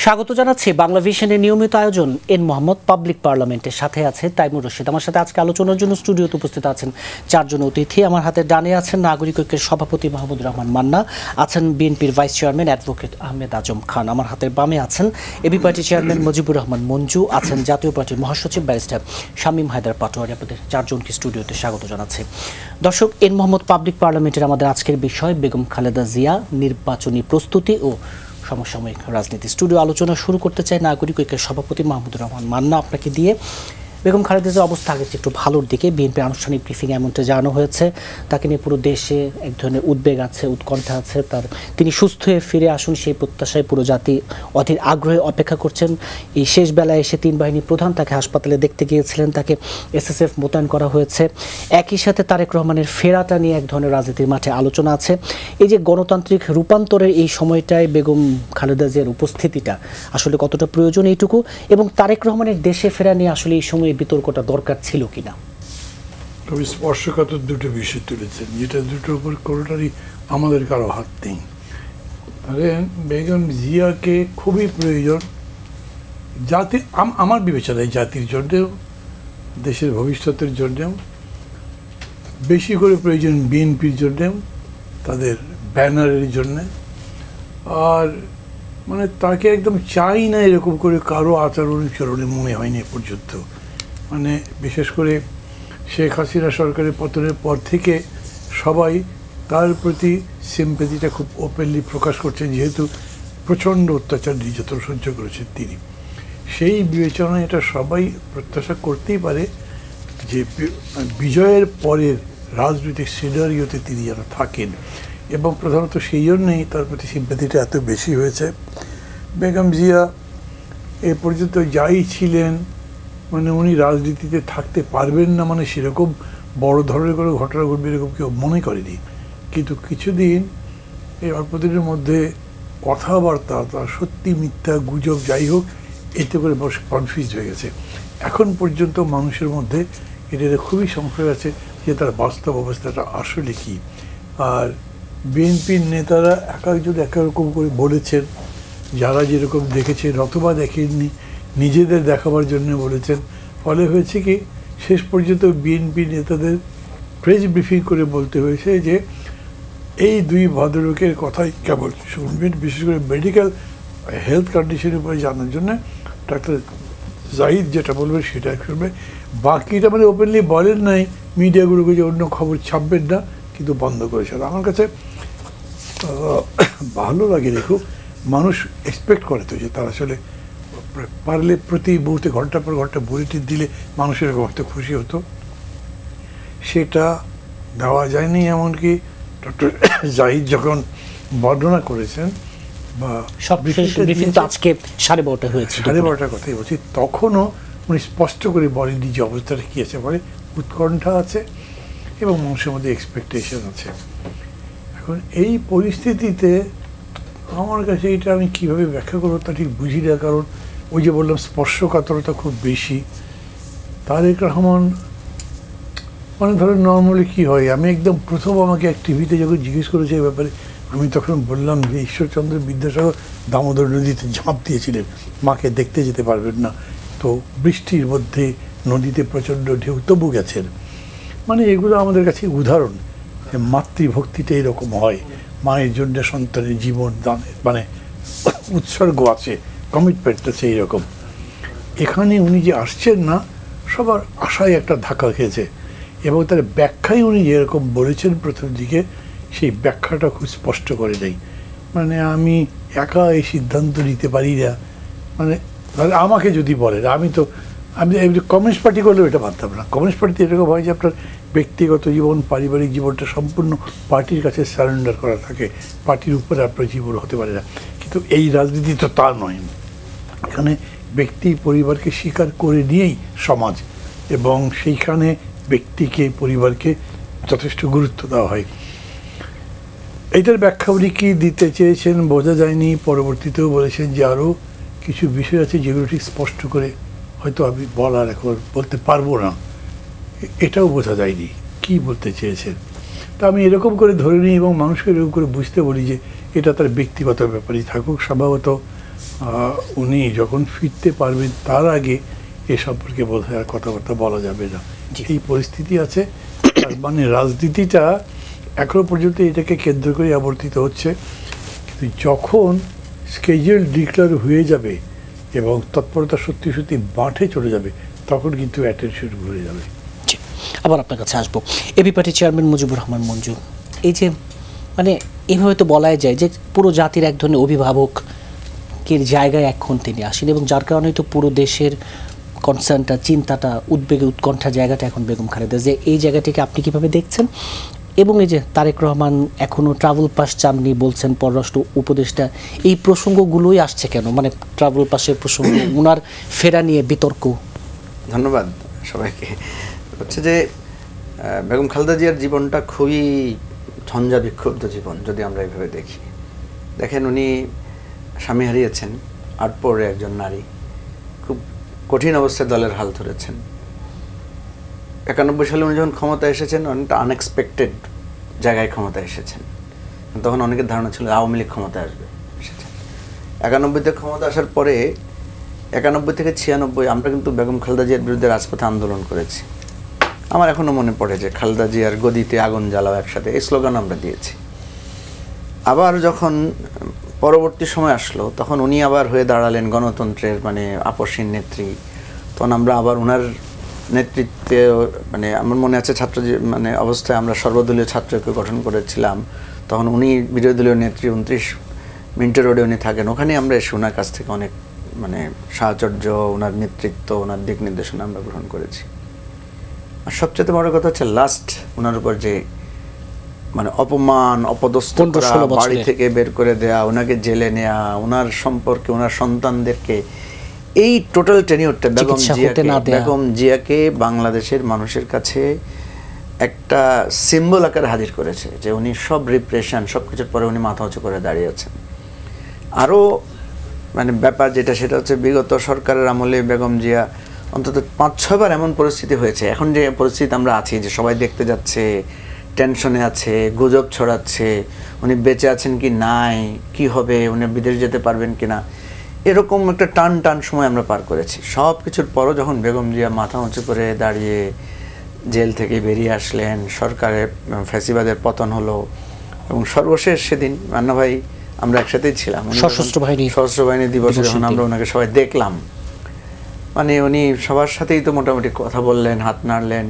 স্বাগত জানাচ্ছি বাংলা ভিশনের নিয়মিত আয়োজন এন মোহাম্মদ পাবলিক পার্লামেন্টের সাথে আছে তাইমুর রশিদ। আমার সাথে আজকে আলোচনার জন্য স্টুডিওতে উপস্থিত আছেন চারজন অতিথি। আমার হাতে ডানে আছেন নাগরিক ঐক্যের সভাপতি মাহমুদুর রহমান মান্না, আছেন বিএনপির vice chairman advocate Ahmed Azam Khan. আমার হাতের বামে আছেন AB party chairman Mujibur Rahman Manju, আছেন জাতীয় পার্টির মহাসচিব ব্যারিস্টার শামীম হায়দার পাটোয়ারি। আপনাদের চারজনকে স্টুডিওতে স্বাগত জানাচ্ছি। দর্শক, এন মোহাম্মদ পাবলিক পার্লামেন্টের আমাদের আজকের বিষয় বেগম খালেদা জিয়া, নির্বাচনী প্রস্তুতি ও সমসাময়িক রাজনীতি। স্টুডিও আলোচনা শুরু করতে চাই নাগরিক ঐক্যের সভাপতি মাহমুদুর রহমান মান্না, আপনাকে দিয়ে। বেগম খালেদা জিয়ার অবস্থা আগের একটু ভালোর দিকে, বিএনপির আনুষ্ঠানিক ব্রিফিং এমনটা জানানো হয়েছে। তাকে নিয়ে পুরো দেশে এক ধরনের উদ্বেগ আছে, উৎকণ্ঠা আছে। তিনি সুস্থ হয়ে ফিরে আসুন সেই প্রত্যাশায় পুরো জাতি অধীর আগ্রহে অপেক্ষা করছেন। এই শেষ বেলায় এসে তিন বাহিনী প্রধান তাকে হাসপাতালে দেখতে গিয়েছিলেন, তাকে এসএসএফ মোতায়েন করা হয়েছে। একই সাথে তারেক রহমানের ফেরাটা নিয়ে এক ধরনের রাজনীতির মাঠে আলোচনা আছে। এই যে গণতান্ত্রিক রূপান্তরের এই সময়টায় বেগম খালেদা জিয়ার উপস্থিতিটা আসলে কতটা প্রয়োজন এইটুকু, এবং তারেক রহমানের দেশে ফেরা নিয়ে আসলে এই সময়ে বিতর্কটা দরকার ছিল কিনা? তবে স্পর্শকাতর দুটো বিষয় তুলেছেন, যেটা দুটোর উপর কোনোটারই আমাদের কারো হাত নেই। তাহলে বেগম জিয়াকে খুবই প্রয়োজন জাতি, আমার বিবেচনায় জাতির জন্যেও, দেশের ভবিষ্যতের জন্যেও, বেশি করে প্রয়োজন বিএনপির জন্যেও, তাদের ব্যানারের জন্যে। আর মানে তাকে একদম চাই না এরকম করে কারো আচরণ চরণে মনে হয়নি এ পর্যন্ত। মানে বিশেষ করে শেখ হাসিনা সরকারের পতনের পর থেকে সবাই তার প্রতি সিম্প্যাথিটা খুব ওপেনলি প্রকাশ করছেন, যেহেতু প্রচণ্ড অত্যাচার নির্যাতন সহ্য করেছেন তিনি। সেই বিবেচনায় এটা সবাই প্রত্যাশা করতেই পারে যে বিজয়ের পরের রাজনৈতিক সিনারিওতে তিনি যেন থাকেন, এবং প্রধানত সেই জন্যেই তার প্রতি সিম্প্যাথিটা এত বেশি হয়েছে। বেগম জিয়া এ পর্যন্ত যাই ছিলেন, মানে উনি রাজনীতিতে থাকতে পারবেন না, মানে সেরকম বড় ধরনের কোনো ঘটনা ঘটবে এরকম কেউ মনে করেনি। কিন্তু কিছুদিন এই অল্প দিনের মধ্যে কথাবার্তা, তার সত্যি মিথ্যা গুজব যাই হোক, এতে করে মানুষ কনফিউজ হয়ে গেছে। এখন পর্যন্ত মানুষের মধ্যে এটা খুবই সংশয় আছে যে তার বাস্তব অবস্থাটা আসলে কী। আর বিএনপির নেতারা এক একজন এক রকম করে বলেছেন, যারা যেরকম দেখেছেন অথবা দেখেননি, নিজেদের দেখাবার জন্য বলেছেন। ফলে হয়েছে কি, শেষ পর্যন্ত বিএনপি নেতাদের প্রেস ব্রিফিং করে বলতে হয়েছে যে এই দুই ভদ্রলোকের কথাই কেবল শুনবেন, বিশেষ করে মেডিকেল হেলথ কন্ডিশনের উপরে জানার জন্য ডাক্তার জাহিদ যেটা বলবেন সেটা শুনবে। বাকিটা মানে ওপেনলি বলেন নাই মিডিয়াগুলোকে যে অন্য খবর ছাপবেন না, কিন্তু বন্ধ করেছেন। আমার কাছে ভালো লাগে, দেখুন মানুষ এক্সপেক্ট করে তো যে তারা আসলে পারলে প্রতি মুহূর্তে ঘন্টা পর ঘন্টা বুলেটিন দিলে মানুষের এরকম একটা খুশি হতো, সেটা দেওয়া যায়নি। এমনকি ডক্টর জাহিদ যখন বর্ণনা করেছেন বা আজকে 12:30 হয়েছে, 12:30 কথাই বলছি, তখনও উনি স্পষ্ট করে বলেননি যে অবস্থাটা কী আছে। বলে উৎকণ্ঠা আছে এবং মানুষের মধ্যে এক্সপেকটেশন আছে। এখন এই পরিস্থিতিতে আমার কাছে এটা আমি কীভাবে ব্যাখ্যা করবো তা ঠিক বুঝি না। কারণ ওই যে বললাম স্পর্শকাতরতা খুব বেশি। তারেক রহমান মানে ধরেন নর্মালি কী হয়, আমি একদম প্রথম আমাকে এক টিভিতে যখন জিজ্ঞেস করেছে এই ব্যাপারে, আমি তখন বললাম যে ঈশ্বরচন্দ্র বিদ্যাসাগর দামোদর নদীতে ঝাঁপ দিয়েছিলেন, মাকে দেখতে যেতে পারবেন না, তো বৃষ্টির মধ্যে নদীতে প্রচণ্ড ঢেউ তবু গেছেন। মানে এগুলো আমাদের কাছে উদাহরণ যে মাতৃভক্তিটা এরকম হয়, মায়ের জন্য সন্তানের জীবন দানের মানে উৎসর্গ আছে, কমিটমেন্টটা সেই রকম। এখানে উনি যে আসছেন না, সবার আশায় একটা ধাক্কা খেয়েছে, এবং তার ব্যাখ্যায় উনি যেরকম বলেছেন প্রথম দিকে, সেই ব্যাখ্যাটা খুব স্পষ্ট করে দেয়। মানে আমি একা এই সিদ্ধান্ত নিতে পারি না, মানে আমাকে যদি বলেন, আমি কমিউনিস্ট পার্টি করলেও এটা মানতাম না। কমিউনিস্ট পার্টিতে এরকম হয় যে আপনার ব্যক্তিগত জীবন, পারিবারিক জীবনটা সম্পূর্ণ পার্টির কাছে সারেন্ডার করা থাকে, পার্টির উপরে আপনার জীবন হতে পারে না। কিন্তু এই রাজনীতি তো তা নয়, এখানে ব্যক্তি পরিবারকে স্বীকার করে নিয়েই সমাজ, এবং সেইখানে ব্যক্তিকে পরিবারকে যথেষ্ট গুরুত্ব দেওয়া হয়। এইটার ব্যাখ্যা উনি কী দিতে চেয়েছেন বোঝা যায়নি। পরবর্তীতেও বলেছেন যে আরও কিছু বিষয় আছে যেগুলো ঠিক স্পষ্ট করে হয়তো আমি এখন বলতে পারবো না, এটাও বোঝা যায়নি কী বলতে চেয়েছেন। তা আমি এরকম করে ধরে নিই এবং মানুষকে এরকম করে বুঝতে বলি যে এটা তার ব্যক্তিগত ব্যাপারই থাকুক। স্বভাবত উনি যখন ফিরতে পারবেন তার আগে এ সম্পর্কে বোধহয় আর কথাবার্তা বলা যাবে না। এই পরিস্থিতি আছে, মানে রাজনীতিটা এখনো পর্যন্ত এটাকে কেন্দ্র করে আবর্তিত হচ্ছে, কিন্তু যখন স্কেজুল ডিক্লেয়ার হয়ে যাবে এবং তৎপরতা সত্যি সত্যি মাঠে চলে যাবে তখন কিন্তু অ্যাটেনশন ঘুরে যাবে। আবার আপনার কাছে আসবো। AB party chairman Mujibur Rahman Manju, এই যে মানে এভাবে তো বলাই যায় যে পুরো জাতির এক ধরনের অভিভাবকের জায়গায় এখন তিনি আসেন, এবং যার কারণে তো পুরো দেশের কনসার্নটা, চিন্তাটা, উদ্বেগে উৎকণ্ঠার জায়গাটা এখন বেগম খালেদা, যে এই জায়গাটিকে আপনি কীভাবে দেখছেন? এবং এই যে তারেক রহমান এখনও ট্রাভেল পাস চাননি বলছেন পররাষ্ট্র উপদেষ্টা, এই প্রসঙ্গগুলোই আসছে কেন? মানে ট্রাভেল পাসের প্রসঙ্গ, ওনার ফেরা নিয়ে বিতর্ক। ধন্যবাদ সবাইকে। হচ্ছে যে বেগম খালেদা জিয়ার জীবনটা খুবই ঝঞ্ঝা বিক্ষুব্ধ জীবন যদি আমরা এইভাবে দেখি। দেখেন, উনি স্বামী হারিয়েছেন, আটপৌরে একজন নারী, খুব কঠিন অবস্থায় দলের হাল ধরেছেন। 91 সালে উনি যখন ক্ষমতায় এসেছেন, অনেকটা আনএক্সপেক্টেড জায়গায় ক্ষমতায় এসেছেন। তখন অনেকের ধারণা ছিল আওয়ামী লীগ ক্ষমতায় আসবে, এসেছেন। 91-তে ক্ষমতা আসার পরে 91 থেকে 96 আমরা কিন্তু বেগম খালেদা জিয়ার বিরুদ্ধে রাজপথে আন্দোলন করেছি। আমার এখনও মনে পড়ে যে খালেদা জিয়ার গদিতে আগুন জ্বালাও একসাথে, এই স্লোগান আমরা দিয়েছি। আবার যখন পরবর্তী সময় আসলো তখন উনি আবার হয়ে দাঁড়ালেন গণতন্ত্রের মানে আপসীন নেত্রী। তখন আমরা আবার ওনার নেতৃত্বে, মানে আমার মনে আছে ছাত্র মানে অবস্থায় আমরা সর্বদলীয় ছাত্রকে গঠন করেছিলাম। তখন উনি বিরোধী দলীয় নেত্রী, 29 মিন্টো রোডে উনি থাকেন, ওখানে আমরা এসে ওনার কাছ থেকে অনেক মানে সাহচর্য, ওনার নেতৃত্ব, ওনার দিক নির্দেশনা আমরা গ্রহণ করেছি। আর সবচেয়ে বড় কথা হচ্ছে লাস্ট ওনার উপর যে মানে অপমান, অপদস্থ করা, বাড়ি থেকে বের করে দেয়া, ওনাকে জেলে নেয়া, ওনার সম্পর্কে ওনার সন্তানদেরকে, এই টোটাল টেনিওরটা বেগম জিয়াকে বাংলাদেশের মানুষের কাছে একটা সিম্বল আকারে হাজির করেছে যে উনি সব রিপ্রেশন, সব কিছুর পরে উনি মাথা উঁচু করে দাঁড়িয়ে আছেন। আরও মানে ব্যাপার যেটা, সেটা হচ্ছে বিগত সরকারের আমলে বেগম জিয়া অন্তত 5-6 বার এমন পরিস্থিতি হয়েছে, এখন যে পরিস্থিতি আমরা আছি যে সবাই দেখতে যাচ্ছে, টেনশনে আছে, গুজব ছড়াচ্ছে, উনি বেঁচে আছেন কি নাই, কি হবে, উনি বিদেশ যেতে পারবেন কিনা, এরকম একটা টান সময় আমরা পার করেছি। সব কিছুর পরও যখন বেগম জিয়া মাথা উঁচু করে দাঁড়িয়ে জেল থেকে বেরিয়ে আসলেন, সরকারের ফ্যাসিবাদের পতন হলো, এবং সর্বশেষ সেদিন মান্না ভাই আমরা একসাথেই ছিলাম, সশস্ত্র বাহিনী দিবসে যখন আমরা ওনাকে সবাই দেখলাম, মানে উনি সবার সাথেই তো মোটামুটি কথা বললেন, হাত নাড়লেন।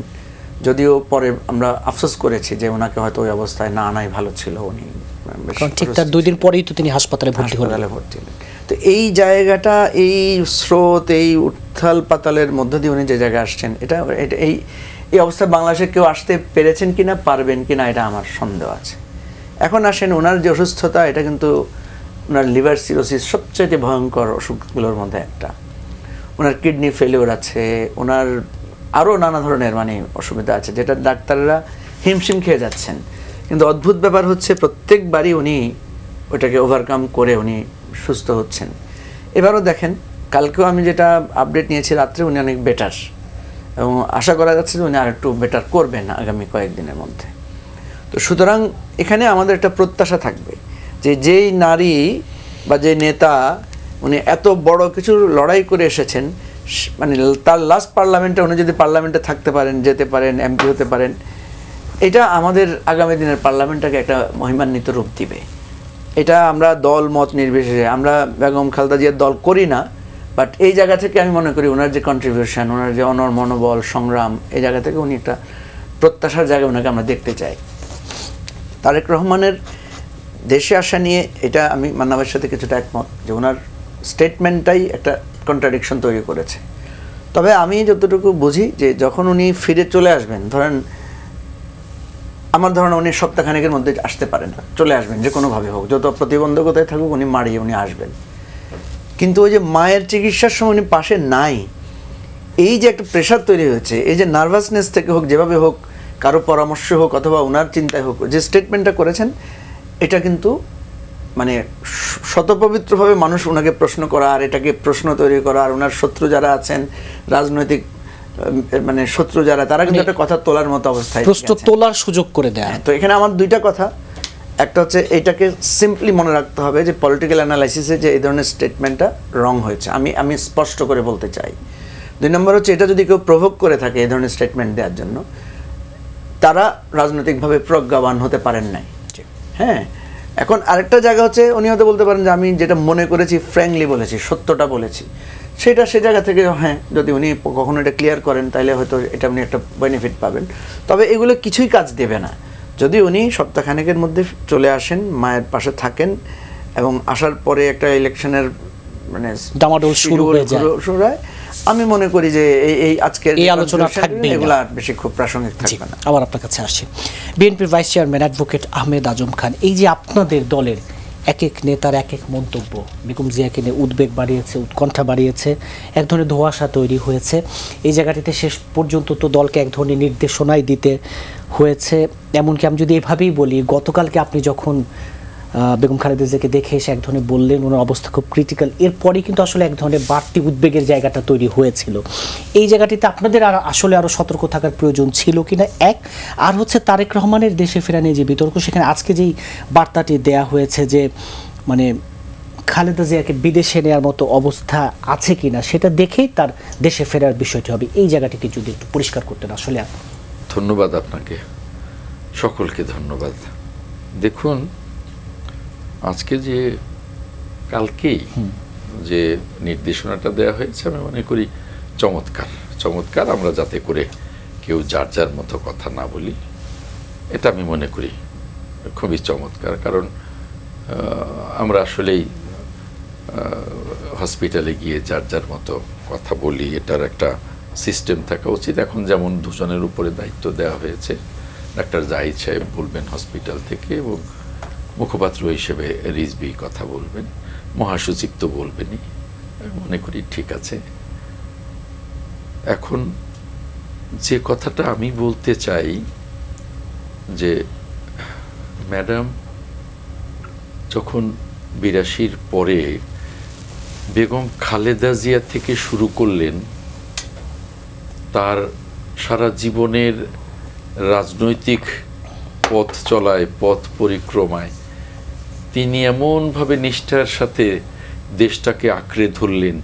যদিও পরে আমরা আফসোস করেছি যে ওনাকে হয়তো ওই অবস্থায় না আনাই ভালো ছিল। উনি ঠিক তার 2 দিন পরেই তো তিনি হাসপাতালে ভর্তি হলেন। তো এই জায়গাটা, এই স্রোত, এই উত্থাল পাতালের মধ্য দিয়ে উনি যে জায়গায় আসছেন, এটা এই অবস্থায় বাংলাদেশে কেউ আসতে পেরেছেন কিনা, পারবেন কিনা, এটা আমার সন্দেহ আছে। এখন আসেন, ওনার যে অসুস্থতা, এটা কিন্তু ওনার লিভার সিরোসিস সবচেয়ে ভয়ঙ্কর অসুখগুলোর মধ্যে একটা। ওনার কিডনি ফেলিওর আছে, ওনার আরও নানা ধরনের মানে অসুবিধা আছে, যেটা ডাক্তাররা হিমশিম খেয়ে যাচ্ছেন। কিন্তু অদ্ভুত ব্যাপার হচ্ছে প্রত্যেকবারই উনি ওটাকে ওভারকাম করে উনি সুস্থ হচ্ছেন। এবারও দেখেন, কালকেও আমি যেটা আপডেট নিয়েছি রাত্রে, উনি অনেক বেটার, এবং আশা করা যাচ্ছে যে উনি আর একটু বেটার করবেন আগামী কয়েকদিনের মধ্যে। তো সুতরাং এখানে আমাদের একটা প্রত্যাশা থাকবে যে যেই নারী বা যে নেতা উনি এত বড় কিছু লড়াই করে এসেছেন, মানে তার লাস্ট পার্লামেন্টে উনি যদি পার্লামেন্টে থাকতে পারেন, যেতে পারেন, এমপি হতে পারেন, এটা আমাদের আগামী দিনের পার্লামেন্টটাকে একটা মহিমান্বিত রূপ দিবে। এটা আমরা দল মত নির্বিশেষে, আমরা বেগম খালেদা জিয়ার দল করি না, বাট এই জায়গা থেকে আমি মনে করি ওনার যে কন্ট্রিবিউশন, ওনার যে মনোবল, সংগ্রাম, এই জায়গা থেকে উনি একটা প্রত্যাশার জায়গায় ওনাকে আমরা দেখতে চাই। তারেক রহমানের দেশে আসা নিয়ে এটা আমি মান্না ভাইয়ের সাথে কিছুটা একমত যে ওনার স্টেটমেন্টটাই একটা কন্ট্রাডিকশন তৈরি করেছে। তবে আমি যতটুকু বুঝি যে যখন উনি ফিরে চলে আসবেন, ধরেন আমার ধারণা উনি সপ্তাহখানেকের মধ্যে আসতে পারেন, চলে আসবেন যে কোনোভাবে হোক, যত প্রতিবন্ধকতায় থাকুক উনি মারিয়ে উনি আসবেন। কিন্তু ওই যে মায়ের চিকিৎসার সময় উনি পাশে নাই, এই যে একটা প্রেশার তৈরি হয়েছে, এই যে নার্ভাসনেস থেকে হোক, যেভাবে হোক, কারো পরামর্শ হোক অথবা ওনার চিন্তায় হোক, যে স্টেটমেন্টটা করেছেন, এটা কিন্তু মানে শতপবিত্রভাবে মানুষ ওনাকে প্রশ্ন করা, আর এটাকে প্রশ্ন তৈরি করা, আর ওনার শত্রু যারা আছেন, রাজনৈতিক মানে শত্রু যারা, তারা কিন্তু একটা কথা তোলার মতো অবস্থায়, প্রশ্ন তোলার সুযোগ করে দেয়। তো এখানে আমার 2টা কথা, একটা হচ্ছে এটাকে সিম্পলি মনে রাখতে হবে যে পলিটিক্যাল অ্যানালাইসিসে যে এই ধরনের স্টেটমেন্টটা রং হয়েছে, আমি স্পষ্ট করে বলতে চাই। 2 নম্বর হচ্ছে এটা যদি কেউ প্রভোগ করে থাকে এই ধরনের স্টেটমেন্ট দেওয়ার জন্য, তারা রাজনৈতিকভাবে প্রজ্ঞাবান হতে পারেন নাই। হ্যাঁ, এখন আরেকটা জায়গা হচ্ছে উনি হয়তো বলতে পারেন যে আমি যেটা মনে করেছি ফ্র্যাঙ্কলি বলেছি, সত্যটা বলেছি, সেটা সে জায়গা থেকে হ্যাঁ যদি উনি কখনো এটা ক্লিয়ার করেন তাহলে হয়তো এটা উনি একটা বেনিফিট পাবেন। তবে এগুলো কিছুই কাজ দেবে না যদি উনি সপ্তাহখানেকের মধ্যে চলে আসেন, মায়ের পাশে থাকেন এবং আসার পরে একটা ইলেকশনের মানে ডামাডোল শুরু হয়। আমি মনে করি যে এই আজকের এই আলোচনা থাকবে, এগুলো আর বেশি খুব প্রাসঙ্গিক থাকবে না। আবার আপনার কাছে আসছি, বিএনপির vice chairman advocate Ahmed Azam খান, এই যে আপনাদের দলের এক এক নেতার এক এক মন্তব্য বেগম জিয়াকে নিয়ে উদ্বেগ বাড়িয়েছে, উৎকণ্ঠা বাড়িয়েছে, এক ধরনের ধোঁয়াশা তৈরি হয়েছে, এই জায়গাটিতে শেষ পর্যন্ত তো দলকে এক ধরনের নির্দেশনাই দিতে হয়েছে। এমনকি আমি যদি এভাবেই বলি, গতকালকে আপনি যখন বেগম খালেদা জিয়াকে দেখে এসে এক ধরনের বললেন ওনার অবস্থা খুব ক্রিটিক্যাল, এরপরেই কিন্তু আসলে এক ধরনের বাড়তি উদ্বেগের জায়গাটা তৈরি হয়েছিল। এই জায়গাটিতে আপনাদের আসলে আরও সতর্ক থাকার প্রয়োজন ছিল কিনা, এক। আর হচ্ছে তারেক রহমানের দেশে ফেরা নিয়ে যে বিতর্ক, সেখানে আজকে যেই বার্তাটি দেয়া হয়েছে যে মানে খালেদা জিয়াকে বিদেশে নেওয়ার মতো অবস্থা আছে কিনা, সেটা দেখেই তার দেশে ফেরার বিষয়টি হবে। এই জায়গাটিকে যদি একটু পরিষ্কার করতেন আসলে। ধন্যবাদ আপনাকে, সকলকে ধন্যবাদ। দেখুন, আজকে যে কালকেই যে নির্দেশনাটা দেওয়া হয়েছে আমি মনে করি চমৎকার। আমরা যাতে করে কেউ যার যার মতো কথা না বলি, এটা আমি মনে করি খুবই চমৎকার। কারণ আমরা আসলেই হসপিটালে গিয়ে যার যার মতো কথা বলি, এটার একটা সিস্টেম থাকা উচিত। এখন যেমন দুজনের উপরে দায়িত্ব দেওয়া হয়েছে, ডাক্তার জাহিদ সাহেব বলবেন হসপিটাল থেকে এবং মুখপাত্র হিসেবে রিজভি কথা বলবেন, মহাসচিব তো বলবেনই, মনে করি ঠিক আছে। এখন যে কথাটা আমি বলতে চাই যে ম্যাডাম যখন 82-র পরে বেগম খালেদা জিয়া থেকে শুরু করলেন তার সারা জীবনের রাজনৈতিক পথ চলায়, পথ পরিক্রমায় তিনি এমনভাবে নিষ্ঠার সাথে দেশটাকে আঁকড়ে ধরলেন,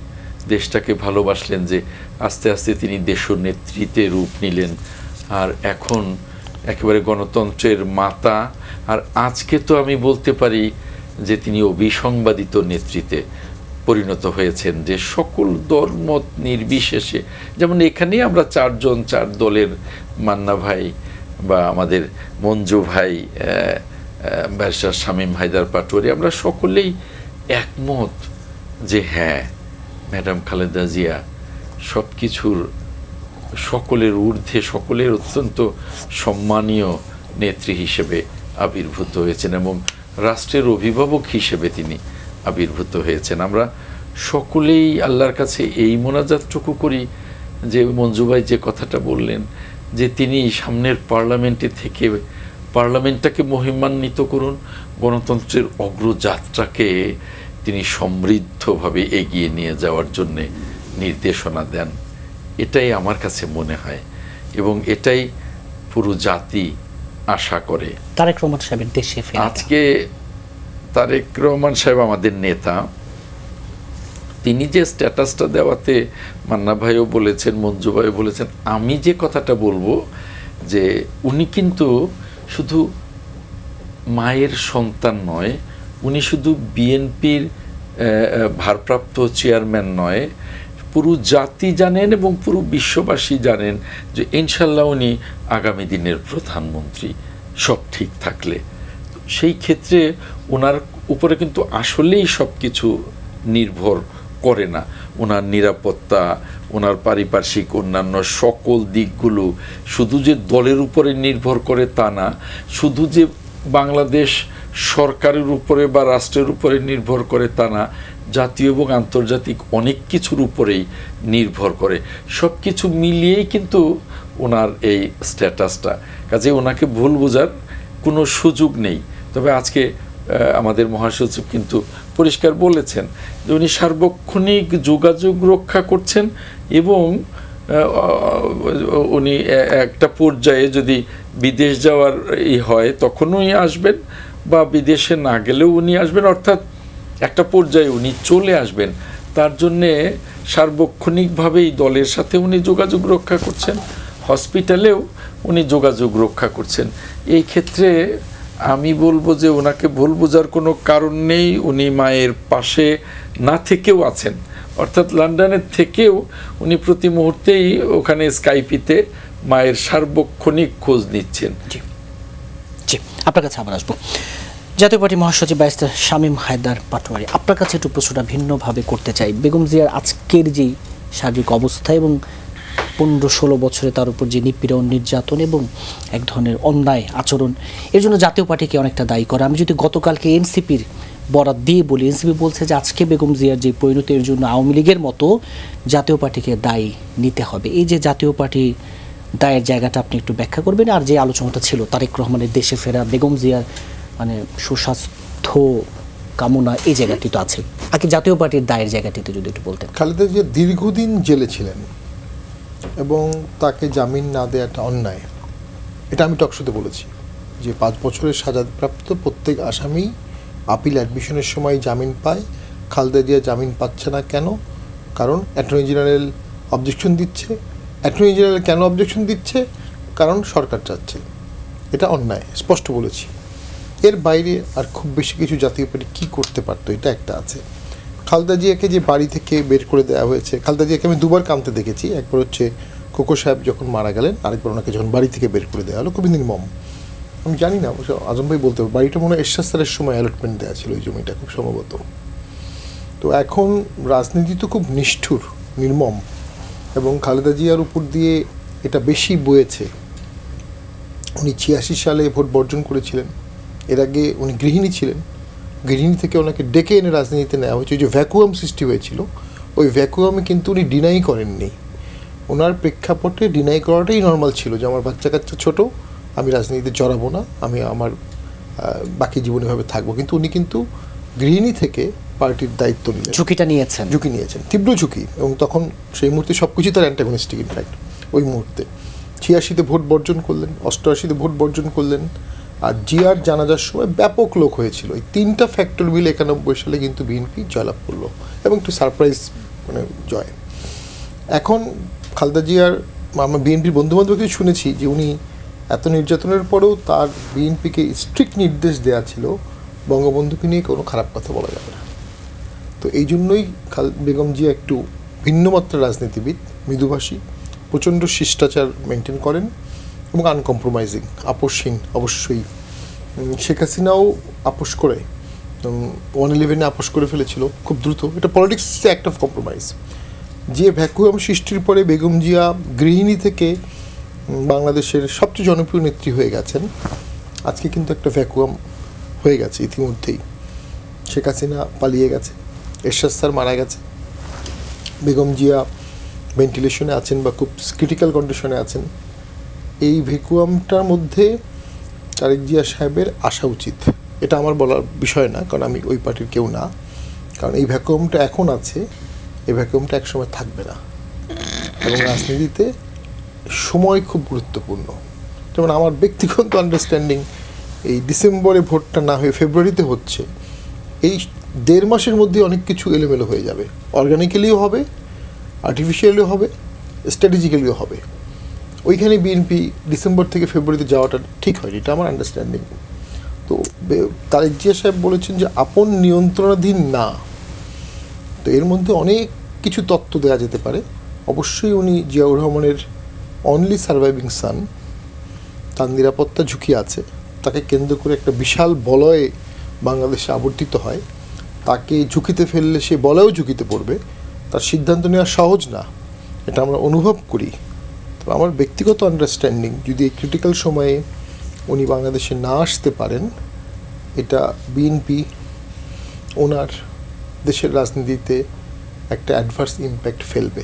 দেশটাকে ভালোবাসলেন যে আস্তে আস্তে তিনি দেশনেত্রীতে রূপ নিলেন। আর এখন একেবারে গণতন্ত্রের মাতা। আর আজকে তো আমি বলতে পারি যে তিনি অবিসংবাদিত নেতৃত্বে পরিণত হয়েছেন, যে সকল দলমত নির্বিশেষে, যেমন এখানে আমরা 4 দলের মান্না ভাই বা আমাদের মঞ্জু ভাই, ব্যারিস্টার শামীম হায়দার পাটোয়ারি, আমরা সকলেই একমত যে হ্যাঁ, ম্যাডাম খালেদা জিয়া সব কিছুর সকলের ঊর্ধ্বে, সকলের অত্যন্ত সম্মানীয় নেত্রী হিসেবে আবির্ভূত হয়েছেন এবং রাষ্ট্রের অভিভাবক হিসেবে তিনি আবির্ভূত হয়েছেন। আমরা সকলেই আল্লাহর কাছে এই মোনাজাতটুকু করি যে মঞ্জু ভাই যে কথাটা বললেন যে তিনি সামনের পার্লামেন্টে থেকে পার্লামেন্টটাকে মহিমান্বিত করুন, গণতন্ত্রের অগ্রযাত্রাকে তিনি সমৃদ্ধভাবে এগিয়ে নিয়ে যাওয়ার জন্যে নির্দেশনা দেন। এটাই আমার কাছে মনে হয় এবং এটাই পুরো জাতি আশা করে। তারেক রহমান সাহেবের দেশে ফেরা, আজকে তারেক রহমান সাহেব আমাদের নেতা, তিনি যে স্ট্যাটাসটা দেওয়াতে মান্না ভাইও বলেছেন, মঞ্জু ভাইও বলেছেন, আমি যে কথাটা বলবো যে উনি কিন্তু শুধু মায়ের সন্তান নয়, উনি শুধু বিএনপির ভারপ্রাপ্ত চেয়ারম্যান নয়, পুরো জাতি জানেন এবং পুরো বিশ্ববাসী জানেন যে ইনশাল্লাহ উনি আগামী দিনের প্রধানমন্ত্রী, সব ঠিক থাকলে। সেই ক্ষেত্রে ওনার উপরে কিন্তু আসলেই সব কিছু নির্ভর করে না। ওনার নিরাপত্তা, ওনার পারিপার্শ্বিক অন্যান্য সকল দিকগুলো শুধু যে দলের উপরে নির্ভর করে তা না, শুধু যে বাংলাদেশ সরকারের উপরে বা রাষ্ট্রের উপরে নির্ভর করে তা না, জাতীয় এবং আন্তর্জাতিক অনেক কিছুর উপরেই নির্ভর করে। সব কিছু মিলিয়েই কিন্তু ওনার এই স্ট্যাটাসটা, কাজে ওনাকে ভুল বোঝার কোনো সুযোগ নেই। তবে আজকে আমাদের মহাসচিব কিন্তু পরিষ্কার বলেছেন যে উনি সার্বক্ষণিক যোগাযোগ রক্ষা করছেন এবং উনি একটা পর্যায়ে যদি বিদেশ যাওয়ার হয় তখনই আসবেন, বা বিদেশে না গেলেও উনি আসবেন, অর্থাৎ একটা পর্যায়ে উনি চলে আসবেন। তার জন্যে সার্বক্ষণিকভাবেই দলের সাথে উনি যোগাযোগ রক্ষা করছেন, হসপিটালেও উনি যোগাযোগ রক্ষা করছেন। এই ক্ষেত্রে আমি বলবো যে ওনাকে ভুল বোঝার কোনো কারণ নেই, উনি মায়ের পাশে না থেকেও আছেন, অর্থাৎ লন্ডনের থেকেও উনি প্রতি মুহূর্তেই ওখানে স্কাইপিতে মায়ের সার্বক্ষণিক খোঁজ নিচ্ছেন। জি, আপনার কাছে আবার আসবো। জাতীয় পার্টি মহাসচিব ব্যারিস্টার শামীম হায়দার পাটোয়ারি, আপনার কাছে একটু প্রশ্নটা ভিন্নভাবে করতে চাই। বেগম জিয়ার আজকের যে শারীরিক অবস্থা এবং 15-16 বছরে তার উপর যে নিপীড়ন, নির্যাতন এবং এক ধরনের অন্যায় আচরণ, এর জন্য জাতীয় পার্টিকে অনেকটা দায়ী করে। আমি যদি গতকালকে এনসিপির বরাত দিয়ে বলি, এনসিপি বলছে যে আজকে বেগম জিয়ার যে পরিণতির জন্য আওয়ামী লীগের মতো জাতীয় পার্টিকে দায়ী নিতে হবে। এই যে জাতীয় পার্টি দায়ের জায়গাটা আপনি একটু ব্যাখ্যা করবেন। আর যে আলোচনাটা ছিল তারেক রহমানের দেশে ফেরা, বেগম জিয়ার মানে সুস্বাস্থ্য কামনা, এই জায়গাটি তো আছে, আগে জাতীয় পার্টির দায়ের জায়গাটিতে যদি একটু বলতেন। খালেদা জিয়া দীর্ঘদিন জেলে ছিলেন এবং তাকে জামিন না দেওয়াটা অন্যায়, এটা আমি টকশোতে বলেছি যে 5 বছরের সাজাপ্রাপ্ত প্রত্যেক আসামি আপিল অ্যাডমিশনের সময় জামিন পায়। খালেদা জিয়া জামিন পাচ্ছে না কেন? কারণ অ্যাটর্নি জেনারেল অবজেকশন দিচ্ছে। অ্যাটর্নি জেনারেল কেন অবজেকশন দিচ্ছে? কারণ সরকার চাচ্ছে। এটা অন্যায়, স্পষ্ট বলেছি। এর বাইরে আর খুব বেশি কিছু জাতীয় পার্টি কী করতে পারতো, এটা একটা আছে। খালেদা জিয়াকে যে বাড়ি থেকে বের করে দেওয়া হয়েছে, খালেদা জিয়াকে আমি 2বার কামতে দেখেছি। একবার হচ্ছে কোকো সাহেব যখন মারা গেলেন, আরেকবার ওনাকে যখন বাড়ি থেকে বের করে দেওয়া হলো, খুবই নির্মম। আমি জানি না, অবশ্য আজম ভাই বলতে হবে, বাড়িটা মনে হয় এরশাদ স্যারের সময় অ্যালটমেন্ট দেওয়া ছিল ওই জমিটা, খুব সম্ভবত। তো এখন রাজনীতি তো খুব নিষ্ঠুর, নির্মম, এবং খালেদা জিয়ার উপর দিয়ে এটা বেশি বয়েছে। উনি 86 সালে ভোট বর্জন করেছিলেন। এর আগে উনি গৃহিণী ছিলেন। গৃহিণী থেকে ওনাকে ডেকে এনে রাজনীতিতে নেওয়া হয়েছে। যে ভ্যাকুয়াম সৃষ্টি হয়েছিল, ওই ভ্যাকুয়ামে কিন্তু উনি ডিনাই করেননি। ওনার প্রেক্ষাপটে ডিনাই করাটাই নর্মাল ছিল যে আমার বাচ্চা কাচ্চা ছোটো, আমি রাজনীতিতে জড়াবো না, আমি আমার বাকি জীবনে ভাবে থাকবো। কিন্তু উনি কিন্তু গৃহিণী থেকে পার্টির দায়িত্ব নিলেন, ঝুঁকি নিয়েছেন, তীব্র ঝুঁকি। এবং তখন সেই মুহূর্তে সব কিছু তার অ্যান্টাগনিস্টিক। ইনফ্যাক্ট ওই মুহূর্তে 86-তে ভোট বর্জন করলেন, 88-তে ভোট বর্জন করলেন, আর জিয়ার জানাজার সময় ব্যাপক লোক হয়েছিল। এই 3টা ফ্যাক্টর মিলে 91 সালে কিন্তু বিএনপি জয়লাভ করলো, এবং একটু সারপ্রাইজ মানে জয়। এখন খালেদা জিয়ার, আমরা বিএনপির বন্ধুবান্ধবকে শুনেছি যে উনি এত নির্যাতনের পরেও তার বিএনপিকে স্ট্রিক্ট নির্দেশ দেওয়া ছিল বঙ্গবন্ধুকে নিয়ে কোনো খারাপ কথা বলা যাবে না। তো এই জন্যই বেগম জিয়া একটু ভিন্ন মাত্রার রাজনীতিবিদ, মৃদুভাষী, প্রচণ্ড শিষ্টাচার মেনটেন করেন এবং আনকম্প্রোমাইজিং, আপোষহীন। অবশ্যই শেখ হাসিনাও আপোষ করে 1/11-এ আপোষ করে ফেলেছিল খুব দ্রুত। এটা পলিটিক্স অ্যাক্ট অফ কম্প্রোমাইজ। যে ভ্যাকুয়াম সৃষ্টির পরে বেগম জিয়া গৃহিণী থেকে বাংলাদেশের সবচেয়ে জনপ্রিয় নেত্রী হয়ে গেছেন, আজকে কিন্তু একটা ভ্যাকুয়াম হয়ে গেছে ইতিমধ্যেই। শেখ হাসিনা পালিয়ে গেছে, এরশাদ স্যার মারা গেছে, বেগম জিয়া ভেন্টিলেশনে আছেন বা খুব ক্রিটিক্যাল কন্ডিশনে আছেন। এই ভ্যাকুয়ামটার মধ্যে তারেক জিয়া সাহেবের আসা উচিত। এটা আমার বলার বিষয় না, কারণ আমি ওই পার্টির কেউ না। কারণ এই ভ্যাকুয়ামটা এখন আছে, এই ভ্যাকুয়ামটা একসময় থাকবে না। এবং রাজনীতিতে সময় খুব গুরুত্বপূর্ণ। যেমন আমার ব্যক্তিগত আন্ডারস্ট্যান্ডিং, এই ডিসেম্বরে ভোটটা না হয়ে ফেব্রুয়ারিতে হচ্ছে, এই 1.5 মাসের মধ্যে অনেক কিছু এলোমেলো হয়ে যাবে। অর্গানিক্যালিও হবে, আর্টিফিশিয়ালিও হবে, স্ট্র্যাটেজিক্যালিও হবে। ওইখানে বিএনপি ডিসেম্বর থেকে ফেব্রুয়ারিতে যাওয়াটা ঠিক হয়নি, এটা আমার আন্ডারস্ট্যান্ডিং। তো তারেক জিয়া সাহেব বলেছেন যে আপন নিয়ন্ত্রণাধীন না। তো এর মধ্যে অনেক কিছু তত্ত্ব দেওয়া যেতে পারে। অবশ্যই উনি জিয়াউর রহমানের অনলি সারভাইভিং সান, তার নিরাপত্তা ঝুঁকি আছে, তাকে কেন্দ্র করে একটা বিশাল বলয়ে বাংলাদেশে আবর্তিত হয়। তাকে ঝুঁকিতে ফেললে সে বলয়েও ঝুঁকিতে পড়বে, তার সিদ্ধান্ত নেওয়া সহজ না, এটা আমরা অনুভব করি। তো আমার ব্যক্তিগত আন্ডারস্ট্যান্ডিং, যদি এই ক্রিটিক্যাল সময়ে উনি বাংলাদেশে না আসতে পারেন, এটা বিএনপি ওনার দেশের রাজনীতিতে একটা অ্যাডভার্স ইম্প্যাক্ট ফেলবে,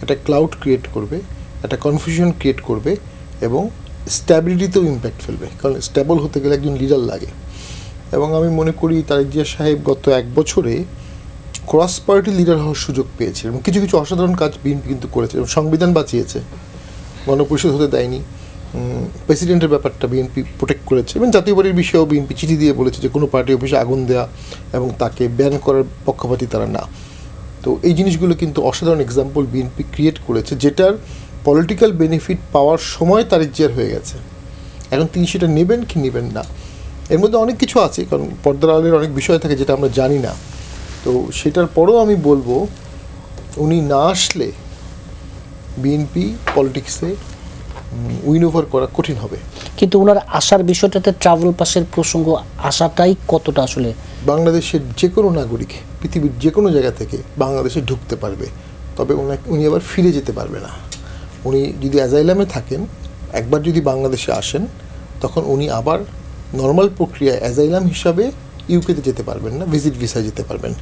একটা ক্লাউড ক্রিয়েট করবে, একটা কনফিউশন ক্রিয়েট করবে, এবং স্ট্যাবিলিটিতেও ইম্প্যাক্ট ফেলবে। কারণ স্টেবল হতে গেলে একজন লিডার লাগে। এবং আমি মনে করি তারেক জিয়া সাহেব গত 1 বছরে ক্রস পার্টি লিডার হওয়ার সুযোগ পেয়েছে, এবং কিছু কিছু অসাধারণ কাজ বিএনপি কিন্তু করেছে। এবং সংবিধান বাঁচিয়েছে, গণপরিষদ হতে দেয়নি, প্রেসিডেন্টের ব্যাপারটা বিএনপি প্রোটেক্ট করেছে, এবং জাতীয় পার্টির বিষয়েও বিএনপি চিঠি দিয়ে বলেছে যে কোনো পার্টি অফিসে আগুন দেওয়া এবং তাকে ব্যান করার পক্ষপাতী তারা না। তো এই জিনিসগুলো কিন্তু অসাধারণ এক্সাম্পল বিএনপি ক্রিয়েট করেছে, যেটার পলিটিক্যাল বেনিফিট পাওয়ার সময় তারিখ জিয়ার হয়ে গেছে। এখন তিনি সেটা নেবেন কি নেবেন না, এর মধ্যে অনেক কিছু আছে, কারণ পর্দার আড়ালের অনেক বিষয় থাকে যেটা আমরা জানি না। তো সেটার পরেও আমি বলবো উনি না আসলে বিএনপি পলিটিক্সে উইন ওভার করা কঠিন হবে। কিন্তু ওনার আসার বিষয়টাতে ট্রাভেল পাসের প্রসঙ্গ আসাটাই কতটা আসলে, বাংলাদেশের যে কোনো নাগরিক পৃথিবীর যে কোনো জায়গা থেকে বাংলাদেশে ঢুকতে পারবে, তবে উনি আবার ফিরে যেতে পারবে না। উনি যদি অ্যাজাইলামে থাকেন, একবার যদি বাংলাদেশে আসেন, তখন উনি আবার নর্মাল প্রক্রিয়ায় অ্যাজাইলাম হিসাবে ইউকেতে যেতে পারবেন না, ভিজিট ভিসায় যেতে পারবেন।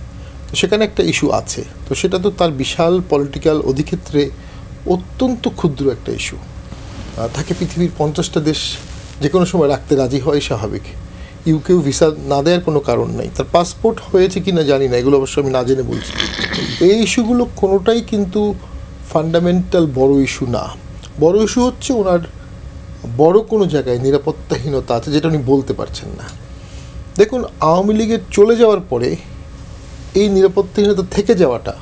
তো সেখানে একটা ইস্যু আছে, তো সেটা তো তার বিশাল পলিটিক্যাল অধিক্ষেত্রে অত্যন্ত ক্ষুদ্র একটা ইস্যু। তাকে পৃথিবীর 50টা দেশ যে কোনো সময় রাখতে রাজি হয়, স্বাভাবিক। ইউকেও ভিসা না দেওয়ার কোনো কারণ নেই। তার পাসপোর্ট হয়েছে কি না জানি না, এগুলো অবশ্য আমি না জেনে বলছি। এই ইস্যুগুলো কোনোটাই কিন্তু ফান্ডামেন্টাল বড় ইস্যু না। বড় ইস্যু হচ্ছে ওনার বড় কোনো জায়গায় নিরাপত্তাহীনতা আছে, যেটা উনি বলতে পারছেন না। দেখুন, আওয়ামী লীগের চলে যাওয়ার পরে এই নিরাপত্তাহীনতা থেকে যাওয়াটা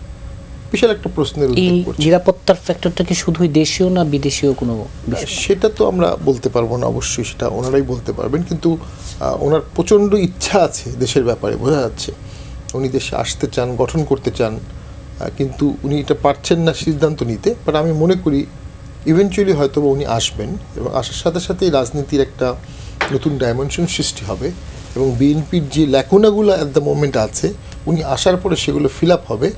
বিশাল একটা প্রশ্নের এই উদ্রেক করছে। নিরাপত্তার ফ্যাক্টরটা কি শুধুই দেশীয় না বিদেশীয় কোনো বিষয়? সেটা তো আমরা বলতে পারবো না, অবশ্যই সেটা ওনারাই বলতে পারবেন। কিন্তু ওনার প্রচণ্ড ইচ্ছা আছে দেশের ব্যাপারে, বোঝা যাচ্ছে। উনি দেশে আসতে চান, গঠন করতে চান, কিন্তু উনি এটা পারছেন না সিদ্ধান্ত নিতে। বাট আমি মনে করি ইভেনচুয়ালি হয়তো উনি আসবেন, এবং আসার সাথে সাথেই রাজনীতির একটা নতুন ডাইমেনশন সৃষ্টি হবে, এবং বিএনপির যে ল্যাকুনাগুলো অ্যাট দ্য মোমেন্ট আছে, উনি আসার পরে সেগুলো ফিল আপ হবে।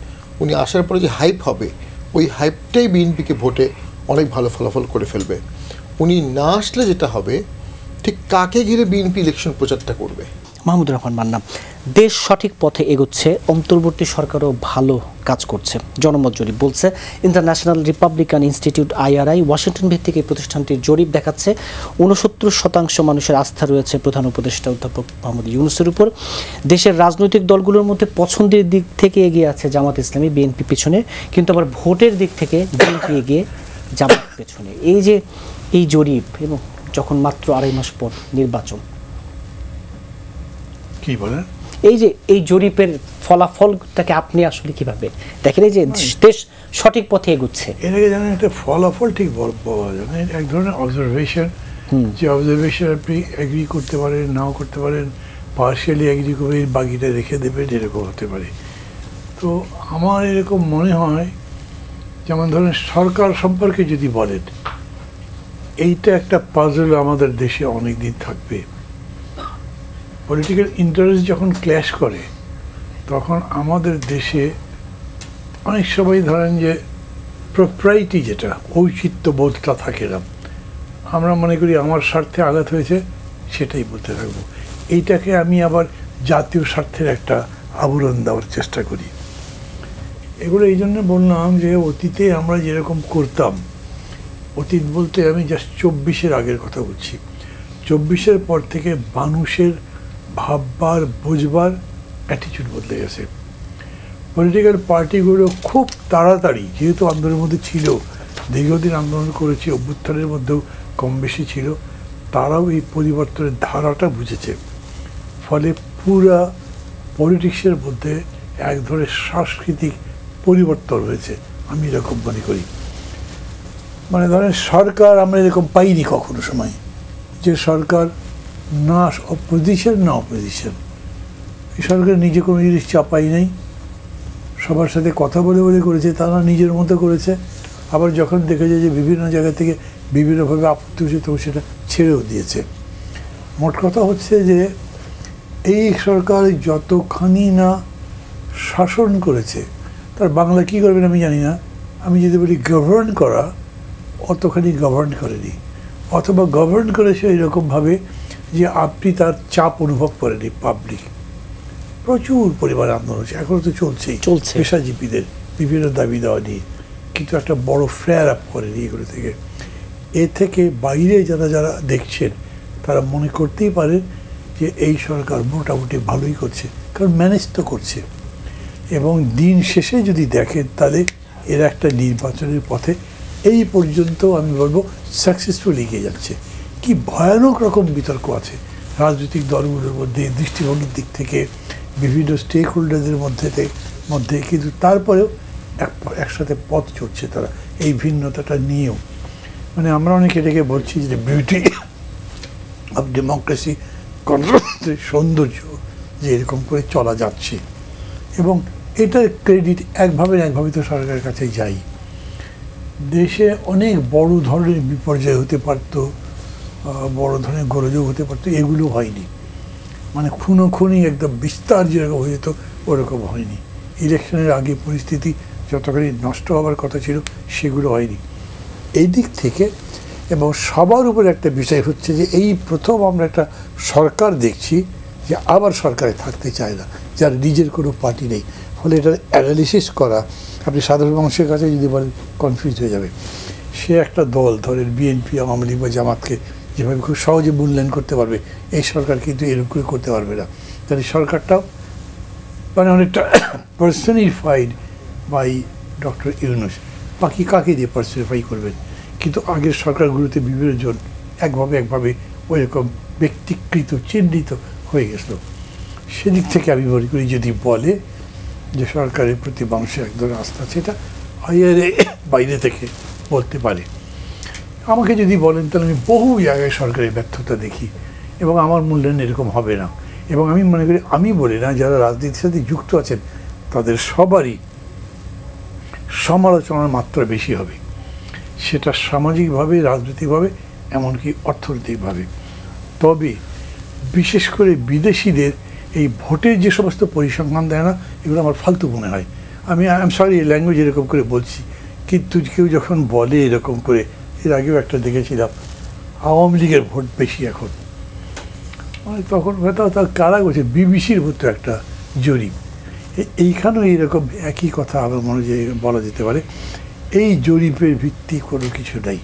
উনি আসার পরে যে হাইপ হবে, ওই হাইপটাই বিএনপিকে ভোটে অনেক ভালো ফলাফল করে ফেলবে। উনি না আসলে যেটা হবে, ঠিক কাকে ঘিরে বিএনপি ইলেকশন প্রচারটা করবে। মাহমুদুর রহমান মান্না, দেশ সঠিক পথে এগোচ্ছে, অন্তর্বর্তী সরকারও ভালো কাজ করছে, জনমত জরিপ বলছে। International Republican institute IRI Washington ভিত্তিক এই প্রতিষ্ঠানটির জরিপ দেখাচ্ছে 69% মানুষের আস্থা রয়েছে প্রধান উপদেষ্টা অধ্যাপক মোহাম্মদ ইউনূসের উপর। দেশের রাজনৈতিক দলগুলোর মধ্যে পছন্দের দিক থেকে এগিয়ে আছে জামাত ইসলামী, বিএনপি পিছনে, কিন্তু আবার ভোটের দিক থেকে বিএনপি এগিয়ে, জামাত পেছনে। এই যে এই জরিপ, এবং যখন মাত্র 2.5 মাস পর নির্বাচন, কি বলেন, এই যে এই জরিপের ফলাফলটাকে আপনি আসলে কিভাবে দেখেন? এই যে দেশ সঠিক পথে এগুচ্ছে, এর আগে জানেন একটা ফলাফল ঠিক বলা যায় না, এক ধরনের অবজারভেশন। যে অবজারভেশন আপনি এগ্রি করতে পারেন, নাও করতে পারেন, পার্শিয়ালি এগ্রি করে বাকিটা রেখে দেবেন, এরকম হতে পারে। তো আমার এরকম মনে হয়, যেমন ধরেন সরকার সম্পর্কে যদি বলেন, এইটা একটা পাজল আমাদের দেশে অনেক দিন থাকবে। পলিটিক্যাল ইন্টারেস্ট যখন ক্ল্যাশ করে, তখন আমাদের দেশে অনেক সময় ধরেন যে প্রপ্রাইটি, যেটা ঔচিত্য বোধটা থাকে না, আমরা মনে করি আমার স্বার্থে আঘাত হয়েছে, সেটাই বলতে থাকবো। এইটাকে আমি আবার জাতীয় স্বার্থের একটা আবরণ দেওয়ার চেষ্টা করি। এগুলো এই জন্য বললাম যে অতীতে আমরা যেরকম করতাম, অতীত বলতে আমি জাস্ট 24-এর আগের কথা বলছি। 24-এর পর থেকে মানুষের ভাববার, বুঝবার অ্যাটিটিউড বদলে গেছে। পলিটিক্যাল পার্টিগুলো খুব তাড়াতাড়ি, যেহেতু আন্দোলনের মধ্যে ছিল, দীর্ঘদিন আন্দোলন করেছে, অভ্যুত্থানের মধ্যেও কম বেশি ছিল, তারাও এই পরিবর্তনের ধারাটা বুঝেছে। ফলে পুরা পলিটিক্সের মধ্যে এক ধরনের সাংস্কৃতিক পরিবর্তন হয়েছে, আমি এরকম মনে করি। মানে ধরেন সরকার আমরা এরকম পাইনি কখনো সময়, যে সরকার না অপোজিশন না অপোজিশন। এই সরকার নিজে কোনো জিনিস চাপাই নাই, সবার সাথে কথা বলে বলে করেছে, তারা নিজের মতো করেছে। আবার যখন দেখেছে যে বিভিন্ন জায়গা থেকে বিভিন্নভাবে আপত্তি হচ্ছে, তখন সেটা ছেড়েও দিয়েছে। মোট কথা হচ্ছে যে এই সরকার যতখানি না শাসন করেছে, তার বাংলা কী করবেন আমি জানি না, আমি যদি বলি গভর্ন করা, অতখানি গভর্ন করেনি, অথবা গভর্ন করেছে এরকমভাবে যে আপনি তার চাপ অনুভব করেনি। পাবলিক প্রচুর পরিমাণে আন্দোলন হচ্ছে, এখনও তো চলছে পেশাজীবীদের বিভিন্ন দাবি দেওয়া নিয়ে, কিন্তু একটা বড় ফ্লেয়ার আপ করেনি এগুলো থেকে। এ থেকে বাইরে যারা যারা দেখছেন, তারা মনে করতেই পারে যে এই সরকার মোটামুটি ভালোই করছে, কারণ ম্যানেজ তো করছে। এবং দিন শেষে যদি দেখেন, তাহলে এর একটা নির্বাচনের পথে এই পর্যন্ত আমি বলবো সাকসেসফুল এগিয়ে যাচ্ছে। কি ভয়ানক রকম বিতর্ক আছে রাজনৈতিক দলগুলোর মধ্যে, দৃষ্টিভঙ্গির দিক থেকে, বিভিন্ন স্টেক হোল্ডারদের মধ্যে, কিন্তু তারপরেও একসাথে পথ চড়ছে তারা এই ভিন্নতাটা নিয়েও। মানে আমরা অনেকে এটাকে বলছি যে বিউটি অফ ডেমোক্রেসি, গণতন্ত্রের সৌন্দর্য, যে এরকম করে চলা যাচ্ছে। এবং এটার ক্রেডিট একভাবে তো সরকারের কাছে যাই। দেশে অনেক বড় ধরনের বিপর্যয় হতে পারতো, বড় ধরনের গোলযোগ হতে পারতো, এগুলো হয়নি। মানে খুনোখুনি একদম বিস্তার যেরকম হয়ে যেত ওরকম হয়নি। ইলেকশনের আগে পরিস্থিতি যতখানি নষ্ট হওয়ার কথা ছিল সেগুলো হয়নি এই দিক থেকে। এবং সবার উপর একটা বিষয় হচ্ছে যে এই প্রথম আমরা একটা সরকার দেখছি যে আবার সরকারে থাকতে চায় না, যার নিজের কোনো পার্টি নেই। ফলে এটার অ্যানালিসিস করা আপনি সাধারণ মানুষের কাছে যদি বলেন কনফিউজ হয়ে যাবে। সে একটা দল ধরেন বিএনপি, আওয়ামী লীগ বা জামাতকে যেভাবে খুব সহজে মূল্যায়ন করতে পারবে, এই সরকার কিন্তু এরকম করে করতে পারবে না। তাহলে সরকারটাও মানে অনেকটা পার্সনিফাইড বাই ডক্টর ইউনূস। বাকি কাকে দিয়ে পার্সনিফাই করবেন? কিন্তু আগের সরকারগুলোতে বিভিন্ন জন একভাবে ওইরকম ব্যক্তিকৃত চিহ্নিত হয়ে গেছিল। সেদিক থেকে আমি মনে করি যদি বলে যে সরকারের প্রতি মানুষের এক ধরনের আস্থা আছে, এটা বাইরে থেকে বলতে পারে। আমাকে যদি বলেন তাহলে আমি বহু জায়গায় সরকারের ব্যর্থতা দেখি এবং আমার মূল্যায়ন এরকম হবে না। এবং আমি মনে করি, আমি বলি না, যারা রাজনীতির সাথে যুক্ত আছেন তাদের সবারই সমালোচনার মাত্রা বেশি হবে, সেটা সামাজিকভাবে, রাজনৈতিকভাবে, এমনকি অর্থনৈতিকভাবে। তবে বিশেষ করে বিদেশিদের এই ভোটের যে সমস্ত পরিসংখ্যান দেয় না, এগুলো আমার ফালতু মনে হয়। আমি সরি ল্যাঙ্গুয়েজ এরকম করে বলছি, কিন্তু কেউ যখন বলে এরকম করে, এর আগেও একটা দেখেছিলাম আওয়ামী লীগের ভোট বেশি এখন, মানে তখন হয়তো তার কারা করছে, বিবিসির মতো একটা জরিপ। এইখানেও এইরকম একই কথা আমার মনে বলা যেতে পারে। এই জরিপের ভিত্তি কোনো কিছু নেই।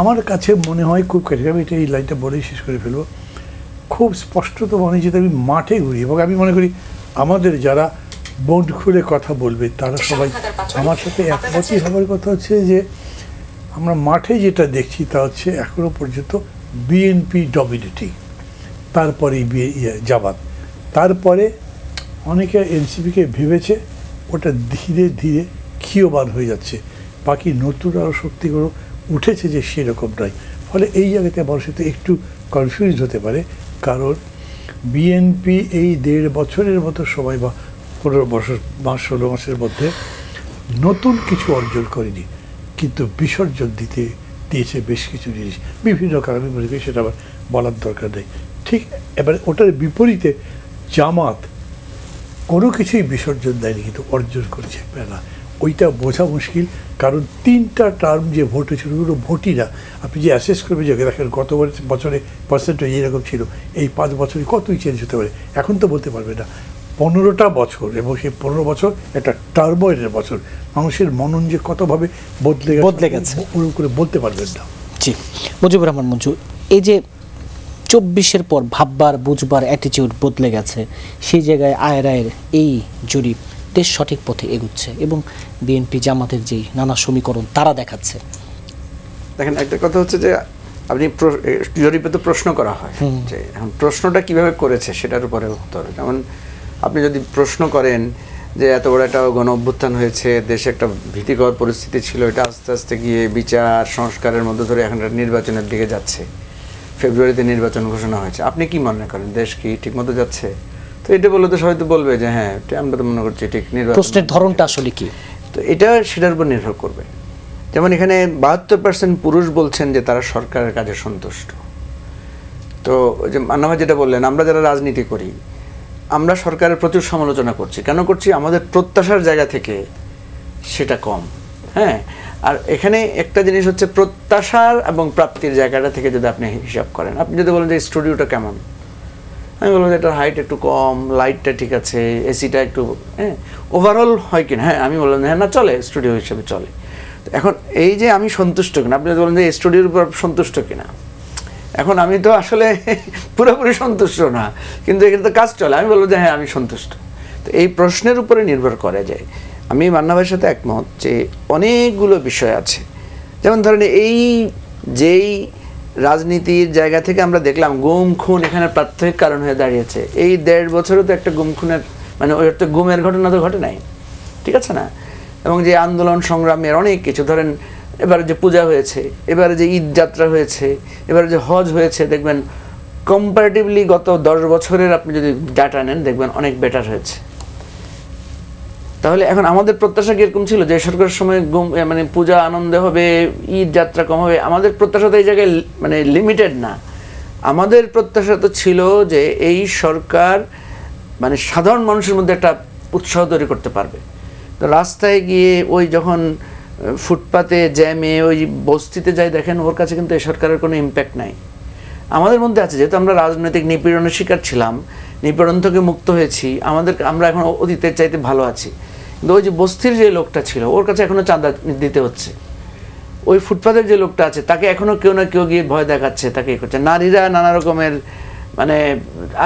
আমার কাছে মনে হয় খুব কাছে, আমি এটা এই লাইনটা বলেই শেষ করে ফেলবো, খুব স্পষ্টত মনে হয় যদি আমি মাঠে ঘুরি, এবং আমি মনে করি আমাদের যারা মন খুলে কথা বলবে তারা সবাই আমার সাথে একমতই হবার কথা হচ্ছে যে আমরা মাঠে যেটা দেখছি তা হচ্ছে এখনো পর্যন্ত বিএনপি ডমিনেটিং, তারপরে জামাত, তারপরে অনেকে এনসিপিকে ভেবেছে ওটা ধীরে ধীরে ক্ষীয়মান হয়ে যাচ্ছে। বাকি নতুন আরও শক্তিগুলো উঠেছে যে সেরকম নয়। ফলে এই জায়গাতে মানুষ তো একটু কনফিউজ হতে পারে, কারণ বিএনপি এই 1.5 বছরের মতো সময় বা 15 বছর বা 16 মাসের মধ্যে নতুন কিছু অর্জন করেনি, কিন্তু বিসর্জন দিয়েছে বেশ কিছু জিনিস বিভিন্ন কারণে। মনে করি সেটা আবার বলার দরকার নেই। ঠিক এবারে ওটার বিপরীতে জামাত কোনো কিছুই বিসর্জন দেয়নি, কিন্তু অর্জন করেছে মেলা। ওইটা বোঝা মুশকিল, কারণ 3টা টার্ম যে ভোট হয়েছিল ওগুলো ভোটই না। আপনি যে অ্যাসেস করবেন যে দেখেন গত বছরে পার্সেন্টেজ এইরকম ছিল, এই 5 বছরে কতই চেঞ্জ হতে পারে, এখন তো বলতে পারবে না। 15টা বছর, এবং সেই 15 বছর একটা টার্মোয়েলের বছর, মানুষের মনন যে কতভাবে বদলে গেছে ওরকম করে বলতে পারবেন না। জি, মুজিবুর রহমান মঞ্জু, এই যে 24-এর পর ভাববার বুঝবার অ্যাটিটিউড বদলে গেছে, সেই জায়গায় আয়ের এই জরিপ দেশ সঠিক পথে এগুচ্ছে এবং বিএনপি জামাতের যেই নানা সমীকরণ তারা দেখাচ্ছে। দেখেন, একটা কথা হচ্ছে যে আপনি জরিপে তো প্রশ্ন করা হয় যে এখন প্রশ্নটা কিভাবে করেছে সেটার উপরে উত্তর। যেমন আপনি যদি প্রশ্ন করেন যে এত বড় একটা গণ অভ্যুত্থান হয়েছে, দেশে একটা ভীতিকর পরিস্থিতি ছিল, এটা আস্তে আস্তে গিয়ে বিচার সংস্কারের মধ্যে ধরে এখন নির্বাচনের দিকে যাচ্ছে, ফেব্রুয়ারিতে নির্বাচন ঘোষণা হয়েছে, আপনি কি মনে করেন দেশ কি ঠিকমতো যাচ্ছে? তো এটা বললে তো সবাই তো বলবে যে হ্যাঁ আমরা তো মনে করছি ঠিক। প্রশ্নের ধরনটা আসলে কি, তো এটা সেটার উপর নির্ভর করবে। যেমন এখানে 72% পুরুষ বলছেন যে তারা সরকারের কাজে সন্তুষ্ট। তো যে মান্না যেটা বললেন, আমরা যারা রাজনীতি করি আমরা সরকারের প্রচুর সমালোচনা করছি। কেন করছি? আমাদের প্রত্যাশার জায়গা থেকে সেটা কম। হ্যাঁ, আর এখানে একটা জিনিস হচ্ছে প্রত্যাশার এবং প্রাপ্তির জায়গাটা থেকে যদি আপনি হিসাব করেন, আপনি যদি বলেন যে স্টুডিওটা কেমন, আমি বলবো যে এটার হাইট একটু কম, লাইটটা ঠিক আছে, এসিটা একটু ওভারঅল হয় কিনা, হ্যাঁ আমি বললাম হ্যাঁ না চলে, স্টুডিও হিসেবে চলে। এখন এই যে আমি সন্তুষ্ট কিনা, আপনি যদি বলেন যে স্টুডিওর উপর সন্তুষ্ট কিনা, এখন আমি তো আসলে পুরোপুরি সন্তুষ্ট না, কিন্তু এখানে তো কাজ চলে, আমি বলবো যে হ্যাঁ আমি সন্তুষ্ট। তো এই প্রশ্নের উপরে নির্ভর করে যায়। আমি মান্না ভাইয়ের সাথে একমত যে অনেকগুলো বিষয় আছে যেমন ধরেন এই যেই রাজনীতির জায়গা থেকে আমরা দেখলাম গুম খুন এখানে প্রাথমিক কারণ হয়ে দাঁড়িয়েছে, এই 1.5 বছরও তো একটা গুম খুনের মানে ওই তো গুমের ঘটনা তো ঘটে নাই, ঠিক আছে না? এবং যে আন্দোলন সংগ্রামের অনেক কিছু, ধরেন এবারে যে পূজা হয়েছে, এবারে যে ঈদ যাত্রা হয়েছে, এবারে যে হজ হয়েছে, দেখবেন কম্পারেটিভলি গত 10 বছরের আপনি যদি ডাটা নেন দেখবেন অনেক বেটার হয়েছে। তাহলে এখন আমাদের প্রত্যাশা কিরকম ছিল যে সরকারের সময় মানে পূজা আনন্দে হবে, ঈদ যাত্রা কম হবে, আমাদের প্রত্যাশা তো এই জায়গায় মানে লিমিটেড না। আমাদের প্রত্যাশা তো ছিল যে এই সরকার মানে সাধারণ মানুষের মধ্যে একটা উৎসাহ তৈরি করতে পারবে। তো রাস্তায় গিয়ে ওই যখন ফুটপাতে জ্যামে ওই বস্তিতে যাই দেখেন ওর কাছে কিন্তু এই সরকারের কোনো ইম্প্যাক্ট নাই। আমাদের মধ্যে আছে, যেহেতু আমরা রাজনৈতিক নিপীড়নের শিকার ছিলাম, নিপীড়ন থেকে মুক্ত হয়েছি, আমরা এখন অতীতের চাইতে ভালো আছি। কিন্তু ওই যে বস্তির যে লোকটা ছিল ওর কাছে এখনো চাঁদা দিতে হচ্ছে, ওই ফুটপাতের যে লোকটা আছে তাকে এখনো কেউ না কেউ গিয়ে ভয় দেখাচ্ছে, তাকে করছে। নারীরা নানা রকমের মানে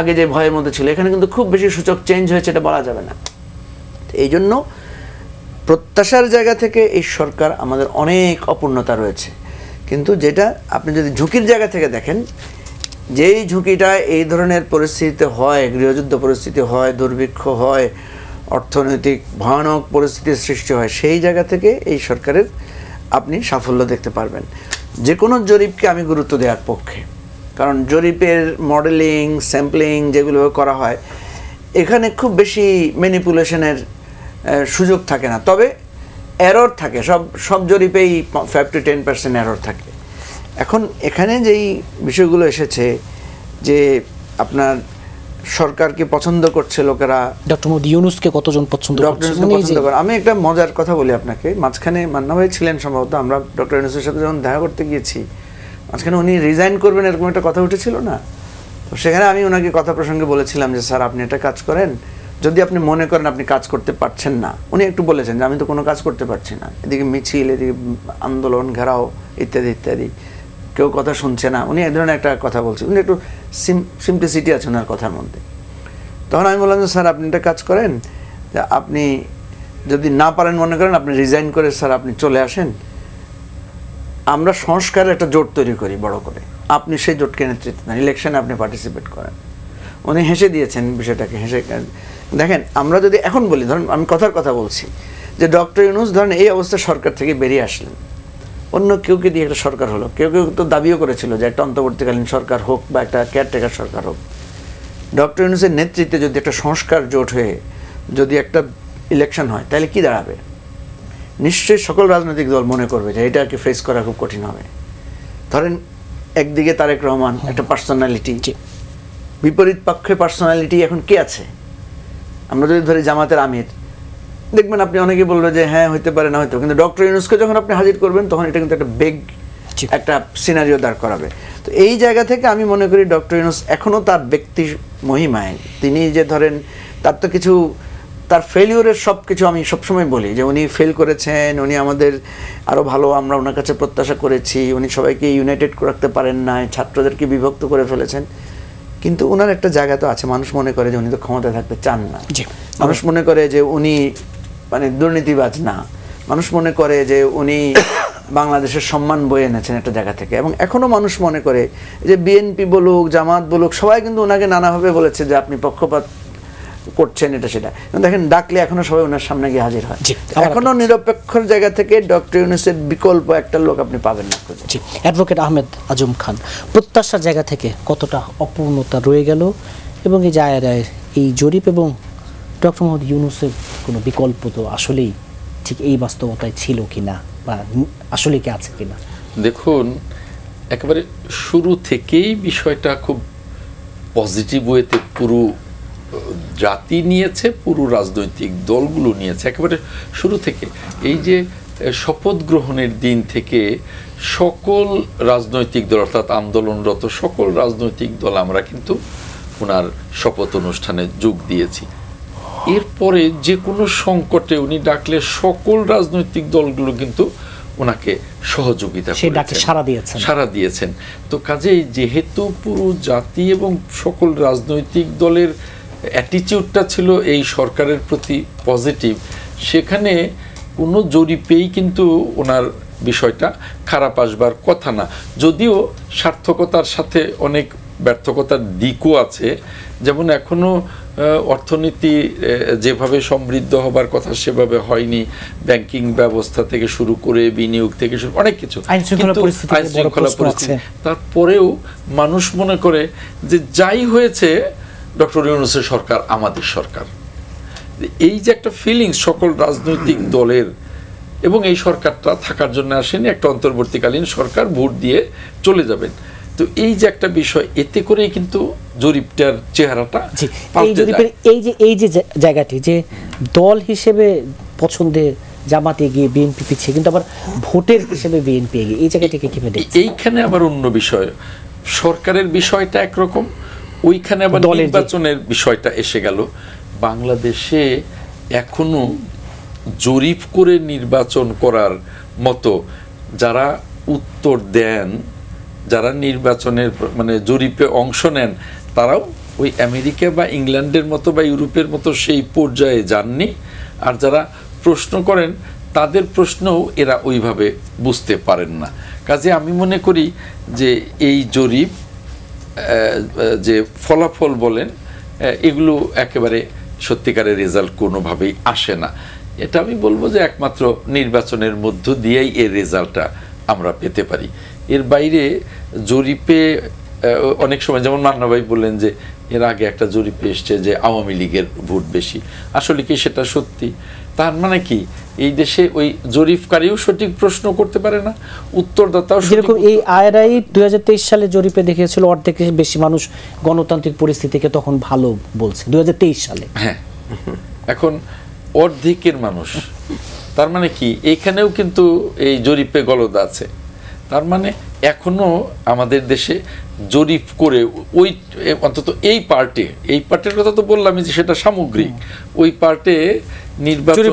আগে যে ভয়ের মধ্যে ছিল, এখানে কিন্তু খুব বেশি সূচক চেঞ্জ হয়েছে, এটা বলা যাবে না। এই জন্য প্রত্যাশার জায়গা থেকে এই সরকার আমাদের অনেক অপূর্ণতা রয়েছে। কিন্তু যেটা আপনি যদি ঝুঁকির জায়গা থেকে দেখেন, যেই ঝুঁকিটা এই ধরনের পরিস্থিতিতে হয়, গৃহযুদ্ধ পরিস্থিতি হয়, দুর্ভিক্ষ হয়, অর্থনৈতিক ভয়ানক পরিস্থিতির সৃষ্টি হয়, সেই জায়গা থেকে এই সরকারের আপনি সাফল্য দেখতে পারবেন। যে কোনো জরিপকে আমি গুরুত্ব দেওয়ার পক্ষে, কারণ জরিপের মডেলিং স্যাম্পলিং যেগুলো করা হয় এখানে খুব বেশি ম্যানিপুলেশনের সুযোগ থাকে না, তবে এরর থাকে। সব জরিপেই 5 to 10% এরর থাকে। এখন এখানে যেই বিষয়গুলো এসেছে যে আপনার সরকারকে পছন্দ করছে লোকেরা, ডক্টর মোহাম্মদ ইউনূসকে কতজন পছন্দ করে। আমি একটা মজার কথা বলি আপনাকে, মাঝখানে মান্না ভাই ছিলেন সম্ভবত, আমরা ডক্টর ইউনূসের সাথে যখন দেখা করতে গিয়েছি মাঝখানে উনি রিজাইন করবেন এরকম একটা কথা উঠেছিল না? তো সেখানে আমি ওনাকে কথা প্রসঙ্গে বলেছিলাম যে স্যার আপনি একটা কাজ করেন, যদি আপনি মনে করেন আপনি কাজ করতে পারছেন না, উনি একটু বলেছেন যে আমি তো কোনো কাজ করতে পারছি না, এদিকে মিছিল, এদিকে আন্দোলন, ঘেরাও ইত্যাদি ইত্যাদি, কেউ কথা শুনছে না, উনি এক ধরনের একটা কথা বলছেন, উনি একটু সিম্পলিসিটি আছে ওনার কথার মধ্যে। তখন আমি বললাম যে স্যার আপনি একটা কাজ করেন, যে আপনি যদি না পারেন মনে করেন আপনি রিজাইন করে স্যার আপনি চলে আসেন, আমরা সংস্কারের একটা জোট তৈরি করি বড় করে, আপনি সেই জোটকে নেতৃত্ব দেন, ইলেকশনে আপনি পার্টিসিপেট করেন। উনি হেসে দিয়েছেন বিষয়টাকে, হেসে দেখেন আমরা যদি এখন বলি, ধরুন আমি কথার কথা বলছি যে ডক্টর ইউনূস ধরেন এই অবস্থা সরকার থেকে বেরিয়ে আসলেন, অন্য কেউকে দিয়ে একটা সরকার হলো, কেউ কেউ তো দাবিও করেছিল যে একটা অন্তর্বর্তীকালীন সরকার হোক বা একটা কেয়ারটেকার সরকার হোক। ডক্টর ইউনূসের নেতৃত্বে যদি একটা সংস্কার জোট হয়ে যদি একটা ইলেকশন হয় তাহলে কি দাঁড়াবে? নিশ্চয়ই সকল রাজনৈতিক দল মনে করবে যে এটাকে ফেস করা খুব কঠিন হবে। ধরেন একদিকে তারেক রহমান একটা পার্সোনালিটি, বিপরীত পক্ষে পার্সোনালিটি এখন কে আছে? আমরা যদি ধরি জামাতের আমির, দেখবেন আপনি অনেকেই বলবে যে হ্যাঁ হইতে পারে, না হয়তো, কিন্তু ডক্টর ইউনূসকে যখন আপনি হাজির করবেন তখন এটা কিন্তু একটা বেগ একটা সিনারিও দাঁড় করাবে। তো এই জায়গা থেকে আমি মনে করি ডক্টর ইউনূস এখনও তার ব্যক্তি মহিমায়, তিনি যে ধরেন তার তো কিছু, তার ফেলিউরের সব কিছু আমি সবসময় বলি যে উনি ফেল করেছেন, উনি আমাদের আরও ভালো আমরা ওনার কাছে প্রত্যাশা করেছি, উনি সবাইকে ইউনাইটেড রাখতে পারেন না, ছাত্রদেরকে বিভক্ত করে ফেলেছেন, কিন্তু ওনার একটা জায়গা তো আছে, মানুষ মনে করে যে উনি তো ক্ষমতায় থাকতে চান না, মানুষ মনে করে যে উনি মানে দুর্নীতিবাজ না, মানুষ মনে করে যে উনি বাংলাদেশের সম্মান বয়ে এনেছেন একটা জায়গা থেকে। এবং এখনও মানুষ মনে করে যে বিএনপি বলুক, জামাত বলুক, সবাই কিন্তু ওনাকে নানাভাবে বলেছে যে আপনি পক্ষপাত করছেন, এটা সেটা। দেখেন ডাকলে এখনো সবাই ওনার সামনে গিয়ে হাজির হয়। এখনো নিরপেক্ষর জায়গা থেকে ডক্টর ইউনূসের বিকল্প একটা লোক আপনি পাবেন না। অ্যাডভোকেট আহমেদ আজম খান, প্রত্যাশার জায়গা থেকে কতটা অপূর্ণতা রয়ে গেল, এবং এই জায়গায় এই জরিপ এবং ডক্টর মোহাম্মদ ইউনূসের কোনো বিকল্প তো আসলেই ঠিক এই বাস্তবতায় ছিল কিনা বা আসলে কি আছে কিনা? দেখুন, একেবারে শুরু থেকেই বিষয়টা খুব পজিটিভ ওয়েতে পুরো জাতি নিয়েছে, পুরো রাজনৈতিক দলগুলো নিয়েছে। একেবারে শুরু থেকে এই যে শপথ গ্রহণের দিন থেকে সকল রাজনৈতিক দল, অর্থাৎ আন্দোলনরত সকল রাজনৈতিক দল আমরা কিন্তু ওনার শপথ অনুষ্ঠানে যোগ দিয়েছি। এরপরে যে কোনো সংকটে উনি ডাকলে সকল রাজনৈতিক দলগুলো কিন্তু ওনাকে সহযোগিতা করেছেন, সাড়া দিয়েছেন। তো কাজেই যেহেতু পুরো জাতি এবং সকল রাজনৈতিক দলের অ্যাটিটিউডটা ছিল এই সরকারের প্রতি পজিটিভ, সেখানে কোনো জরিপেই কিন্তু ওনার বিষয়টা খারাপ আসবার কথা না, যদিও সার্থকতার সাথে অনেক ব্যর্থকতার দিকও আছে। যেমন এখনো অর্থনীতি যেভাবে সমৃদ্ধ হবার কথা সেভাবে হয়নি, ব্যাংকিং ব্যবস্থা থেকে শুরু করে বিনিয়োগ থেকে শুরু অনেক কিছু, আইনশৃঙ্খলা পরিস্থিতি, তারপরেও মানুষ মনে করে যে যাই হয়েছে ডক্টর ইউনূসের সরকার আমাদের সরকার। এই যে একটা ফিলিংস সকল রাজনৈতিক দলের, এবং এই সরকারটা থাকার জন্য আসেনি, একটা অন্তর্বর্তীকালীন সরকার, ভোট দিয়ে চলে যাবেন। তো এই যে একটা বিষয়, এতে করেই কিন্তু জরিপটার চেহারাটা এই যে জায়গাটি যে দল হিসেবে পছন্দের জামাত এগিয়ে, বিএনপি পিছিয়ে, কিন্তু আবার ভোটের হিসেবে বিএনপি এগিয়ে, এই জায়গাটিকে কি ভেবে? এইখানে আবার অন্য বিষয়, সরকারের বিষয়টা একরকম, ওইখানে আবার নির্বাচনের বিষয়টা এসে গেল। বাংলাদেশে এখনো জরিপ করে নির্বাচন করার মতো যারা উত্তর দেন, যারা নির্বাচনের মানে জরিপে অংশ নেন, তারাও ওই আমেরিকা বা ইংল্যান্ডের মতো বা ইউরোপের মতো সেই পর্যায়ে যাননি। আর যারা প্রশ্ন করেন তাদের প্রশ্নও এরা ওইভাবে বুঝতে পারেন না। কাজে আমি মনে করি যে এই জরিপ যে ফলাফল বলেন, এগুলো একেবারে সত্যিকারের রেজাল্ট কোনোভাবেই আসে না। এটা আমি বলবো যে একমাত্র নির্বাচনের মধ্য দিয়েই এর রেজাল্টটা আমরা পেতে পারি। এর বাইরে জরিপে অনেক সময়, যেমন মান্না ভাই বললেন যে এর আগে একটা জরিপে এসছে যে আওয়ামী লীগের ভোট বেশি, আসলে কি সেটা সত্যি? তার মানে কি এই দেশে ওই জরিপকারীও সঠিক প্রশ্ন করতে পারে না, উত্তরদাতাও। যেরকম এই আইআরআই 2023 সালে জরিপে দেখিয়েছিল অর্ধেকের বেশি মানুষ গণতান্ত্রিক পরিস্থিতিকে তখন ভালো বলছে 2023 সালে। হ্যাঁ, এখন অর্ধেকের মানুষ, তার মানে কি এইখানেও কিন্তু এই জরিপে গলদ আছে। তার মানে এখনো আমাদের দেশে জরিপ করে ওই অন্তত এই পার্টের কথা তো বললাম যে সেটা সামগ্রিক, ওই পার্টে নির্বাচন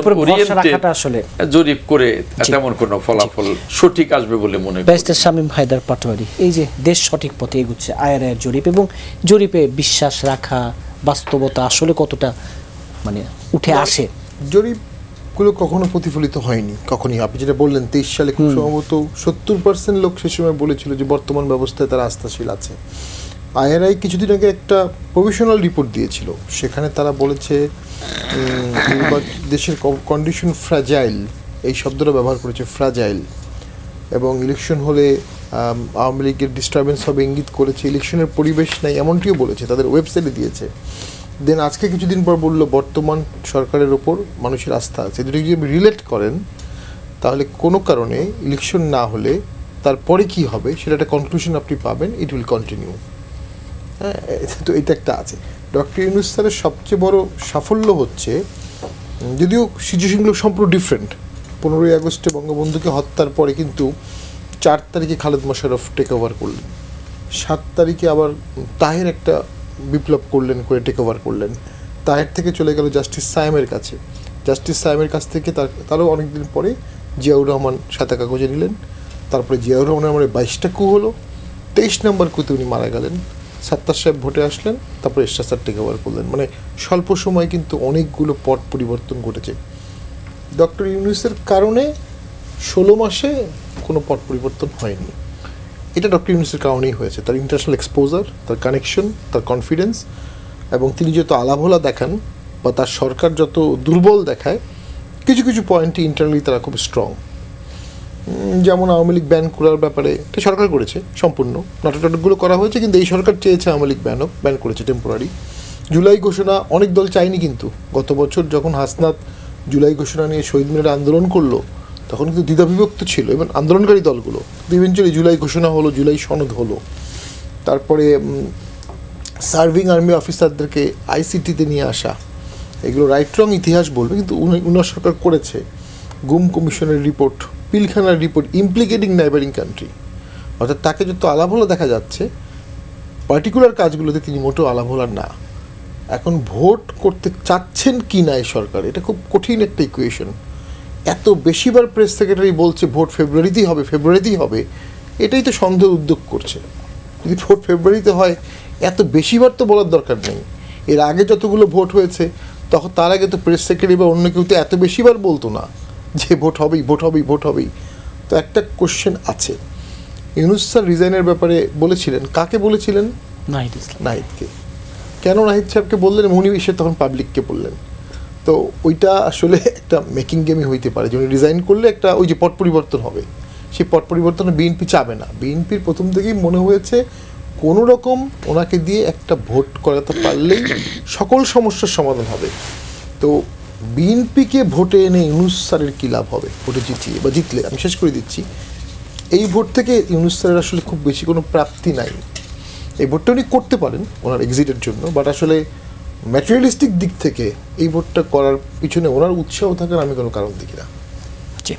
জরিপ করে তেমন কোনো ফলাফল সঠিক আসবে বলে মনে করি। ব্যারিস্টার শামীম হায়দার পাটোয়ারি, এই যে দেশ সঠিক পথে এগুচ্ছে আইআরআই জরিপ, এবং জরিপে বিশ্বাস রাখা, বাস্তবতা আসলে কতটা মানে উঠে আসে? জরিপগুলো কখনো প্রতিফলিত হয়নি, কখনই। আপনি যেটা বললেন 23 সালে খুব সম্ভবত 70% লোক সে সময় বলেছিল যে বর্তমান ব্যবস্থায় তারা আস্থাশীল আছে। আইআরআই কিছুদিন আগে একটা প্রভিশনাল রিপোর্ট দিয়েছিল, সেখানে তারা বলেছে দেশের কন্ডিশন ফ্র্যাজাইল, এই শব্দটা ব্যবহার করেছে, ফ্র্যাজাইল, এবং ইলেকশন হলে আওয়ামী লীগের ডিস্টারবেন্স হবে ইঙ্গিত করেছে, ইলেকশনের পরিবেশ নাই এমনটিও বলেছে, তাদের ওয়েবসাইটে দিয়েছে। দেন আজকে কিছুদিন পর বললো বর্তমান সরকারের ওপর মানুষের আস্থা আছে। যদি রিলেট করেন তাহলে কোনো কারণে ইলেকশন না হলে তারপরে কি হবে সেটা একটা কনক্লুশন আপনি পাবেন, ইট উইল কন্টিনিউ। হ্যাঁ, তো এটা একটা আছে। ডক্টর ইউনূস স্যারের সবচেয়ে বড় সাফল্য হচ্ছে, যদিও সিচুয়েশনগুলো সম্পূর্ণ ডিফারেন্ট, 15ই আগস্টে বঙ্গবন্ধুকে হত্যার পরে কিন্তু 4 তারিখে খালেদ মোশাররফ টেক ওভার করলেন, 7 তারিখে আবার তাহের একটা বিপ্লব করলেন, করে টেক ওভার করলেন। তাহের থেকে চলে গেল জাস্টিস সায়েমের কাছে, জাস্টিস সায়েমের কাছ থেকে তারও অনেকদিন পরে জিয়াউর রহমান সাদা কাগজে নিলেন। তারপরে জিয়াউর রহমানের আমার 22টা কু হলো, 23 নম্বর কুতে উনি মারা গেলেন, সাত্তার সাহেব ভোটে আসলেন, তারপরে এরশাদ স্যার টেক ওভার করলেন। মানে স্বল্প সময় কিন্তু অনেকগুলো পট পরিবর্তন ঘটেছে। ডক্টর ইউনূসের কারণে 16 মাসে কোনো পট পরিবর্তন হয়নি। এটা ডক্টর ইউনূসের কারণেই হয়েছে, তার ইন্টারন্যাশনাল এক্সপোজার, তার কানেকশন, তার কনফিডেন্স, এবং তিনি যত আলাভোলা দেখান বা তার সরকার যত দুর্বল দেখায়, কিছু কিছু পয়েন্টে ইন্টারনালি তারা খুব স্ট্রং। যেমন আওয়ামী লীগ ব্যান করার ব্যাপারে এটা সরকার করেছে, সম্পূর্ণ নাটকগুলো করা হয়েছে, কিন্তু এই সরকার চেয়েছে আওয়ামী লীগ ব্যান করেছে টেম্পোরারি। জুলাই ঘোষণা অনেক দল চায়নি, কিন্তু গত বছর যখন হাসনাত জুলাই ঘোষণা নিয়ে শহীদ মিনারে আন্দোলন করলো তখন কিন্তু দ্বিধাবিভক্ত ছিল এবং আন্দোলনকারী দলগুলো, ইভেনচুয়ালি জুলাই ঘোষণা হলো, জুলাই সনদ হলো। তারপরে সার্ভিং আর্মি অফিসারদেরকে আইসিটিতে নিয়ে আসা, এগুলো রাইট রং ইতিহাস বলবে, কিন্তু উনার সরকার করেছে। গুম কমিশনের রিপোর্ট, পিলখানার রিপোর্ট, ইমপ্লিকেটিং নাইবারিং কান্ট্রি, অর্থাৎ তাকে যত আলাভোলা দেখা যাচ্ছে পার্টিকুলার কাজগুলোতে তিনি মোটেও আলাভোলা না। এখন ভোট করতে চাচ্ছেন কি না এই সরকার, এটা খুব কঠিন একটা ইকুয়েশন। এত বেশিবার প্রেস সেক্রেটারি বলছে ভোট ফেব্রুয়ারিতেই হবে, এটাই তো সন্দেহ উদ্যোগ করছে। যদি ভোট ফেব্রুয়ারিতে হয় এত বেশিবার তো বলার দরকার নেই। এর আগে যতগুলো ভোট হয়েছে তখন তার আগে তো প্রেস সেক্রেটারি বা অন্য কেউ তো এত বেশিবার বলতো না যে ভোট হবেই। তো একটা কোশ্চেন আছে, ইউনূস স্যার রিজাইনের ব্যাপারে বলেছিলেন, কাকে বলেছিলেন? নাহিদ ইসলাম। নাহিদকে। কেন নাহিদ সাহেবকে বললেন? উনি এসে তখন পাবলিককে বললেন। তো ওইটা আসলে একটা মেকিং গেমই হইতে পারে যে উনি রিজাইন করলে একটা ওই যে পট পরিবর্তন হবে, সেই পট পরিবর্তন বিএনপি চাবে না। বিএনপির প্রথম থেকেই মনে হয়েছে কোনো রকম ওনাকে দিয়ে একটা ভোট করাতে পারলেই সকল সমস্যার সমাধান হবে। তো বিএনপিকে ভোটে এনে ইউনূস স্যারের কী লাভ হবে ভোটে জিতিয়ে বা জিতলে? আমি শেষ করে দিচ্ছি, এই ভোট থেকে ইউনূস স্যারের আসলে খুব বেশি কোনো প্রাপ্তি নাই। এই ভোটটা উনি করতে পারেন ওনার এক্সিটের জন্য, বাট আসলে ম্যাটেরিয়ালিস্টিক দিক থেকে এই ভোটটা করার পিছনে ওনার উৎসাহ থাকার আমি কোনো কারণ দেখি না। জি,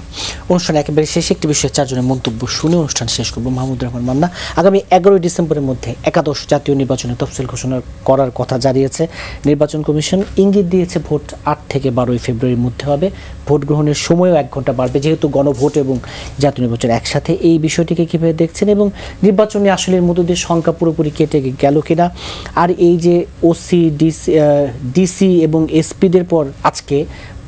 অনুষ্ঠান একেবারে শেষে একটি বিষয়ে চারজনের মন্তব্য শুনে অনুষ্ঠান শেষ করবো। মাহমুদুর রহমান মান্না আগামী 11 ডিসেম্বরের মধ্যে একাদশ জাতীয় নির্বাচনের তফসিল ঘোষণা করার কথা জানিয়েছে নির্বাচন কমিশন। ইঙ্গিত দিয়েছে ভোট 8 থেকে 12 ফেব্রুয়ারির মধ্যে হবে। ভোট গ্রহণের সময়ও 1 ঘন্টা বাড়বে, যেহেতু গণভোট এবং জাতীয় নির্বাচন একসাথে। এই বিষয়টিকে কীভাবে দেখছেন এবং নির্বাচনী আসলের মধ্য দিয়ে সংখ্যা পুরোপুরি কেটে গেল কিনা? আর এই যে ওসি, ডিসি এবং এসপিদের পর আজকে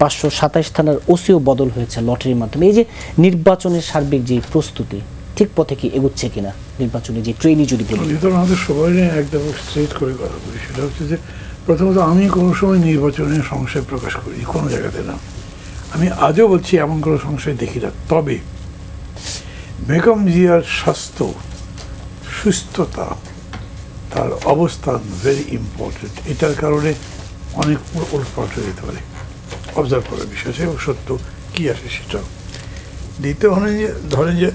527 থানার ওসিও বদল হয়েছে লটারির মাধ্যমে। এই যে নির্বাচনের সার্বিক যে প্রস্তুতি ঠিক পথে কি এগুচ্ছে কিনা, নির্বাচনে যে ট্রেনিং যদি বলি? আমাদের সবাই একদম স্ট্রেট করে কথা বলি, সেটা হচ্ছে যে প্রথমত আমি কোনো সময় নির্বাচনে সংশয় প্রকাশ করি কোনো জায়গাতে না। আমি আজও বলছি এমন কোনো সংশয় দেখি না। তবে বেগম জিয়ার স্বাস্থ্য, সুস্থতা, তার অবস্থান ভেরি ইম্পর্টেন্ট। এটার কারণে অনেক উল্টপাল্ট হয়ে যেতে পারে, অবজার্ভ করার বিষয় আছে এবং সত্য কী আসে সেটাও। দ্বিতীয় ধরেন যে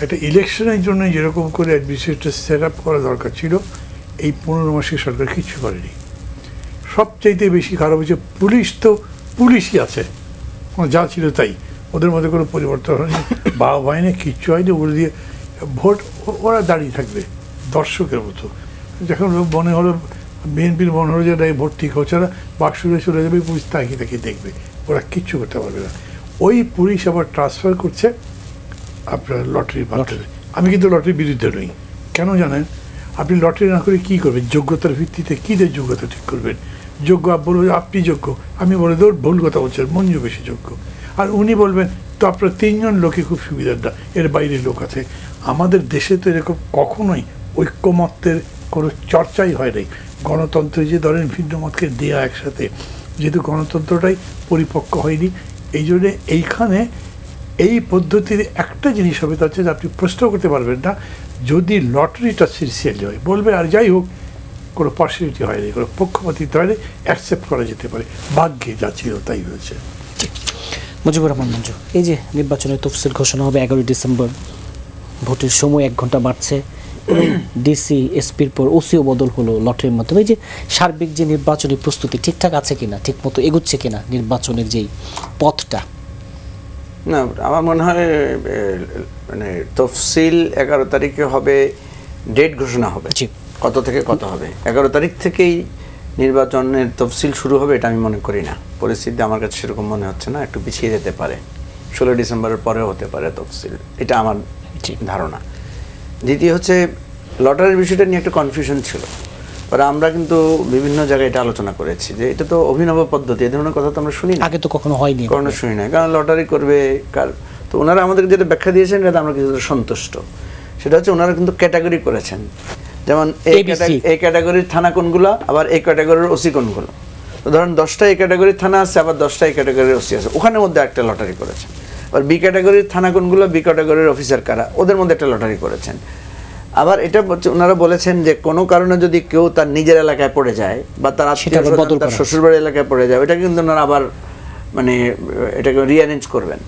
একটা ইলেকশনের জন্য যেরকম করে অ্যাডমিনিস্ট্রেটর সেট আপ করা দরকার ছিল, এই 15 মাসে সরকার কিচ্ছু করেনি। সবচাইতে বেশি খারাপ হচ্ছে পুলিশ, তো পুলিশই আছে, যা ছিল তাই, ওদের মধ্যে কোনো পরিবর্তন হয়নি, বাবা হয়নি, কিচ্ছু হয়নি। ওগুলো দিয়ে ভোট ওরা দাঁড়িয়ে থাকবে দর্শকের মতো। যখন মনে হলো বিএনপির মনে হলো যে না ভোট ঠিক হচ্ছে না, বাক্সুরে চলে যাবে, পুলিশ তাকিয়ে তাকিয়ে দেখবে, ওরা কিচ্ছু করতে পারবে না। ওই পুলিশ আবার ট্রান্সফার করছে আপনার লটারির মাধ্যমে। আমি কিন্তু লটারির বিরুদ্ধে নই। কেন জানেন? আপনি লটারি না করে কী করবেন? যোগ্যতার ভিত্তিতে কী দিয়ে যোগ্যতা ঠিক করবেন? যোগ্য বলবেন আপনি যোগ্য, আমি বলে দেব ভুল কথা বলছেন, মঞ্জু বেশি যোগ্য। আর উনি বলবেন তো আপনার 3 জন লোকে খুব সুবিধার না, এর বাইরে লোক আছে। আমাদের দেশে তো এরকম কখনোই ঐক্যমত্যের কোনো চর্চাই হয় নাই। গণতন্ত্রে যে ধরেন ভিন্ন মতকে দেয়া একসাথে, যেহেতু গণতন্ত্রটাই পরিপক্ক হয়নি, এই জন্যে এইখানে এই পদ্ধতির একটা জিনিস হবে, তা হচ্ছে যে আপনি প্রশ্ন করতে পারবেন না যদি লটারিটা সিরিয়ালি হয়, বলবে আর যাই হোক কোনো পার্সিয়ালিটি হয়নি, কোনো পক্ষপাতিত্ব হয়নি, অ্যাকসেপ্ট করা যেতে পারে। ভাগ্যে যা ছিল তাই হয়েছে। মুজিবুর রহমান মঞ্জু, এই যে নির্বাচনের তফসিল ঘোষণা হবে 11 ডিসেম্বর, ভোটের সময় 1 ঘন্টা বাড়ছে, ডিসি এসপির পর ওসিও বদল হলো লটারির মাধ্যমে। এই যে সার্বিক যে নির্বাচনী প্রস্তুতি ঠিকঠাক আছে কিনা, ঠিক মতো এগুচ্ছে কিনা নির্বাচনের যেই পথটা? না, আমার মনে হয় মানে তফসিল 11 তারিখে হবে, ডেট ঘোষণা হবে, কত থেকে কত হবে। 11 তারিখ থেকেই নির্বাচনের তফসিল শুরু হবে এটা আমি মনে করি না। পরিস্থিতি আমার কাছে সেরকম মনে হচ্ছে না, একটু পিছিয়ে যেতে পারে, 16 ডিসেম্বরের পরেও হতে পারে তফসিল, এটা আমার ধারণা। দ্বিতীয় হচ্ছে লটারির বিষয়টা নিয়ে একটা কনফিউশন ছিল, পরে আমরা কিন্তু বিভিন্ন জায়গায় এটা আলোচনা করেছি যে এটা তো অভিনব পদ্ধতি, এ ধরনের কথা তো আমরা শুনি না, আগে তো কখনো হয়নি, কখনো শুনি না। কারণ লটারি করবে তো ওনারা আমাদের যেটা ব্যাখ্যা দিয়েছেন এটা আমরা কিছুটা সন্তুষ্ট। সেটা হচ্ছে ওনারা কিন্তু ক্যাটাগরি করেছেন, যেমন এই ক্যাটাগরির থানা কোনগুলো, আবার এই ক্যাটাগরির ওসি কোনগুলো। তো ধরেন 10টা এই ক্যাটাগরির থানা আছে, আবার 10টা এই ক্যাটাগরির ওসি আছে, ওখানের মধ্যে একটা লটারি করেছেন। আবার বি ক্যাটাগরির থানা কোনগুলো, বি ক্যাটাগরির অফিসার কারা, ওদের মধ্যে একটা লটারি করেছেন। আবার এটা ওনারা বলেছেন যে কোনো কারণে যদি কেউ তার নিজের এলাকায় পড়ে যায় বা তার আত্মীয় তার শ্বশুরবাড়ির এলাকায় পড়ে যায়, ওটা কিন্তু ওনারা আবার মানে এটাকে রিঅ্যারেঞ্জ করবেন।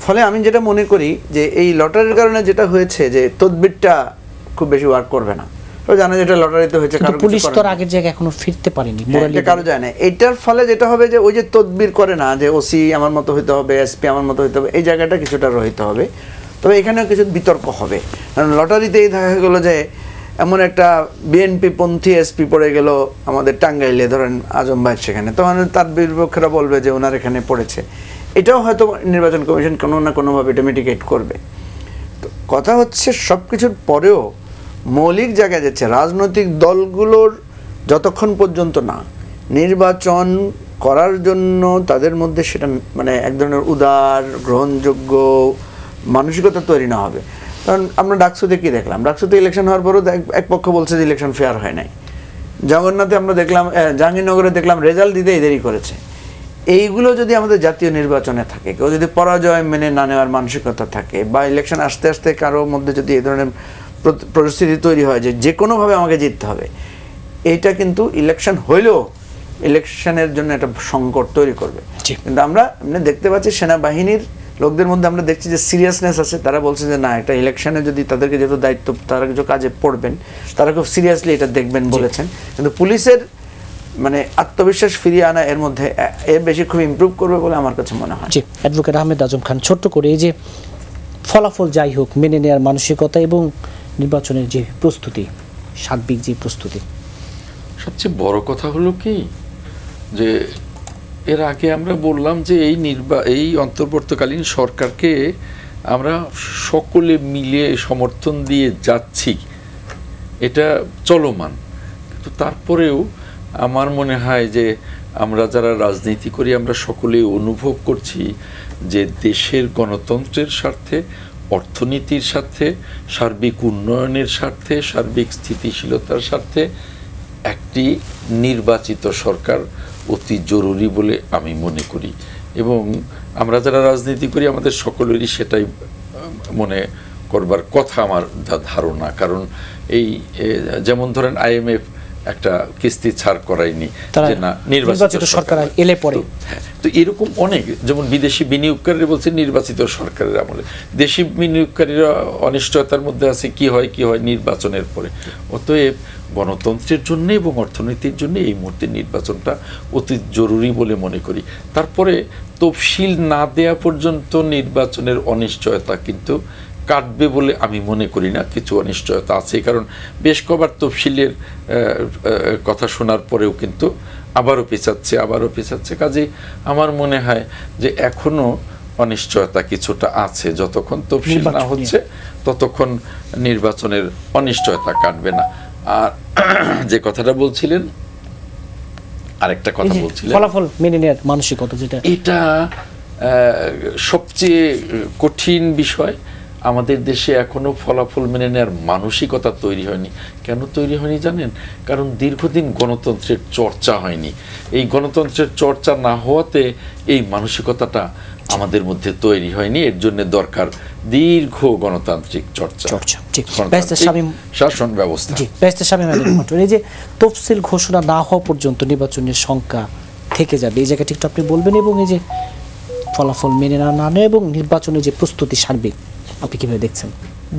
ফলে আমি যেটা মনে করি যে এই লটারির কারণে যেটা হয়েছে যে তদবিরটা খুব বেশি ওয়ার্ক করবে না। জানা যেটা লটারিতে হয়েছে, পুলিশ তো আগের জায়গায় এখনো ফিরতে পারেনি, কারো যায় না। এটার ফলে যেটা হবে যে ওই যে তদবির করে না যে ওসি আমার মতো হইতে হবে, এসপি আমার মতো হইতে হবে, এই জায়গাটা কিছুটা রহিত হবে। তবে এখানেও কিছু বিতর্ক হবে, কারণ লটারিতেই দেখা গেলো যে এমন একটা বিএনপি পন্থী এসপি পড়ে গেল আমাদের টাঙ্গাইলে, ধরেন আজম ভাই সেখানে, তখন তার বিপক্ষেরা বলবে যে ওনার এখানে পড়েছে। এটাও হয়তো নির্বাচন কমিশন কোনো না কোনোভাবে এটা মিটিগেট করবে। তো কথা হচ্ছে সব কিছুর পরেও মৌলিক জায়গায় যাচ্ছে রাজনৈতিক দলগুলোর যতক্ষণ পর্যন্ত না নির্বাচন করার জন্য তাদের মধ্যে সেটা মানে এক ধরনের উদার গ্রহণযোগ্য মানসিকতা তৈরি না হবে। কারণ আমরা ডাকসুতে কি দেখলাম, ডাকসুতে ইলেকশন হওয়ার পরও এক পক্ষ বলছে যে ইলেকশন ফেয়ার হয় নাই, জগন্নাথে আমরা দেখলাম, জাহাঙ্গীরনগরে দেখলাম রেজাল্ট দিতে দেরি করেছে। এইগুলো যদি আমাদের জাতীয় নির্বাচনে থাকে, কেউ যদি পরাজয় মেনে না নেওয়ার মানসিকতা থাকে, বা ইলেকশন আস্তে আস্তে কারোর মধ্যে যদি এই ধরনের পরিস্থিতি তৈরি হয় যে কোনোভাবে আমাকে জিততে হবে, এইটা কিন্তু ইলেকশন হইলেও ইলেকশনের জন্য একটা সংকট তৈরি করবে। কিন্তু আমরা দেখতে পাচ্ছি সেনাবাহিনীর লোকদের মধ্যে আমরা দেখছি যে সিরিয়াসনেস আছে, তারা বলছে যে না, একটা ইলেকশনে যদি তাদেরকে যেহেতু দায়িত্ব, তারা কিছু কাজে পড়বেন, তারা খুব সিরিয়াসলি এটা দেখবেন বলেছেন। কিন্তু পুলিশের মানে আত্মবিশ্বাস ফিরিয়ে আনা এর মধ্যে এর বেশি খুব ইমপ্রুভ করবে বলে আমার কাছে মনে হয়। জি, অ্যাডভোকেট আহমেদ আজম খান, ছোট্ট করে এই যে ফলাফল যাই হোক মেনে নেওয়ার মানসিকতা এবং নির্বাচনের যে প্রস্তুতি, সার্বিক যে প্রস্তুতি, সবচেয়ে বড় কথা হলো কি যে এর আগে আমরা বললাম যে এই অন্তর্বর্তীকালীন সরকারকে আমরা সকলে মিলে সমর্থন দিয়ে যাচ্ছি, এটা চলমান। কিন্তু তারপরেও আমার মনে হয় যে আমরা যারা রাজনীতি করি আমরা সকলেই অনুভব করছি যে দেশের গণতন্ত্রের স্বার্থে, অর্থনীতির স্বার্থে, সার্বিক উন্নয়নের স্বার্থে, সার্বিক স্থিতিশীলতার স্বার্থে একটি নির্বাচিত সরকার অতি জরুরি বলে আমি মনে করি। এবং আমরা যারা রাজনীতি করি আমাদের সকলেরই সেটাই মনে করবার কথা আমার ধারণা। কারণ এই যেমন ধরেন IMF একটা কিস্তি ছাড় করায়নি যে না নির্বাচিত সরকার এলে পরে, তো এরকম অনেক, যেমন বিদেশি বিনিয়োগকারীরা বলছে নির্বাচিত সরকারের আমলে, দেশি বিনিয়োগকারীরা অনিশ্চয়তার মধ্যে আছে কি হয় নির্বাচনের পরে। অতএব গণতন্ত্রের জন্য এবং অর্থনীতির জন্য এই মুহূর্তে নির্বাচনটা অতি জরুরি বলে মনে করি। তারপরে তফসিল না দেয়া পর্যন্ত নির্বাচনের অনিশ্চয়তা কিন্তু কাটবে বলে আমি মনে করি না, কিছু অনিশ্চয়তা আছে। কারণ বেশ কবার তফসিলের কথা শোনার পরেও কিন্তু আবারও পেছাচ্ছে। কাজে আমার মনে হয় যে এখনো অনিশ্চয়তা কিছুটা আছে, যতক্ষণ তফসিল না হচ্ছে ততক্ষণ নির্বাচনের অনিশ্চয়তা কাটবে না। আর যে কথাটা বলছিলেন, আরেকটা কথা বলছিলেন ফলাফল মেনে নেওয়ার মানসিকতা, যেটা এটা সবচেয়ে কঠিন বিষয়। আমাদের দেশে এখনো ফলাফল মেনে নেওয়ার মানসিকতা তৈরি হয়নি। কেন তৈরি হয়নি জানেন? কারণ দীর্ঘদিন গণতন্ত্রের চর্চা হয়নি। এই গণতন্ত্রের চর্চা না হওয়াতে এই মানসিকতাটা আমাদের মধ্যে তৈরি হয়নি। এর জন্য দরকার দীর্ঘ গণতান্ত্রিক চর্চা, শাসন ব্যবস্থা। এই যে তফসিল ঘোষণা না হওয়া পর্যন্ত নির্বাচনের সংখ্যা থেকে যাবে, এই জায়গাটি একটু আপনি বলবেন। এবং এই যে ফলাফল মেনে না নেওয়া এবং নির্বাচনের যে প্রস্তুতি সার্বিক, আপনি কিভাবে দেখছেন?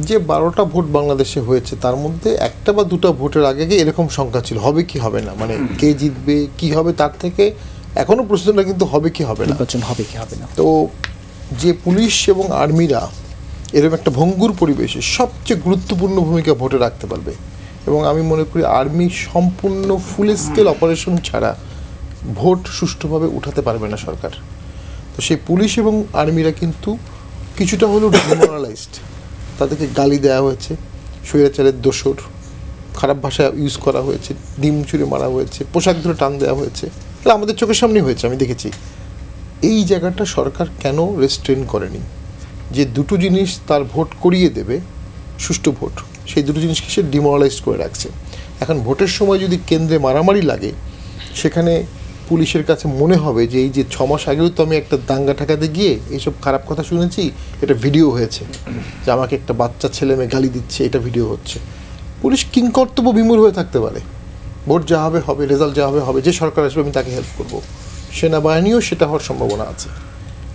যে 12টা ভোট বাংলাদেশে হয়েছে তার মধ্যে একটা বা দুটা ভোটের আগে এরকম সংখ্যা ছিল, হবে কি হবে না, মানে কে জিতবে কি হবে, তার থেকে এখনো প্রশ্নটা কিন্তু হবে কি হবে না, নির্বাচন হবে কি হবে না। তো যে পুলিশ এবং আর্মিরা এরকম একটা ভঙ্গুর পরিবেশে সবচেয়ে গুরুত্বপূর্ণ ভূমিকা ভোটে রাখতে পারবে। এবং আমি মনে করি আর্মি সম্পূর্ণ ফুল স্কেল অপারেশন ছাড়া ভোট সুষ্ঠুভাবে উঠাতে পারবে না সরকার। তো সেই পুলিশ এবং আর্মিরা কিন্তু কিছুটা হলেও ডিমোরালাইজড, তাদেরকে গালি দেওয়া হয়েছে, স্বৈরাচারের দোসর, খারাপ ভাষা ইউজ করা হয়েছে, ডিম চুরে মারা হয়েছে, পোশাক ধরে টান দেওয়া হয়েছে, এটা আমাদের চোখের সামনেই হয়েছে, আমি দেখেছি। এই জায়গাটা সরকার কেন রেস্ট্রেন করেনি? যে দুটো জিনিস তার ভোট করিয়ে দেবে, সুষ্ঠু ভোট, সেই দুটো জিনিসকে সে ডিমোরালাইজ করে রাখছে। এখন ভোটের সময় যদি কেন্দ্রে মারামারি লাগে, সেখানে পুলিশের কাছে মনে হবে যে এই যে 6 মাস আগেও তো আমি একটা দাঙ্গা ঠেকাতে গিয়ে এইসব খারাপ কথা শুনেছি, এটা ভিডিও হয়েছে, যে আমাকে একটা বাচ্চা ছেলে মেয়ে গালি দিচ্ছে, এটা ভিডিও হচ্ছে। পুলিশ কিংকর্তব্য বিমূঢ় হয়ে থাকতে পারে, ভোট যা হবে হবে, রেজাল্ট যা হবে হবে, যে সরকার আসবে আমি তাকে হেল্প করব। সেনাবাহিনীও সেটা হওয়ার সম্ভাবনা আছে।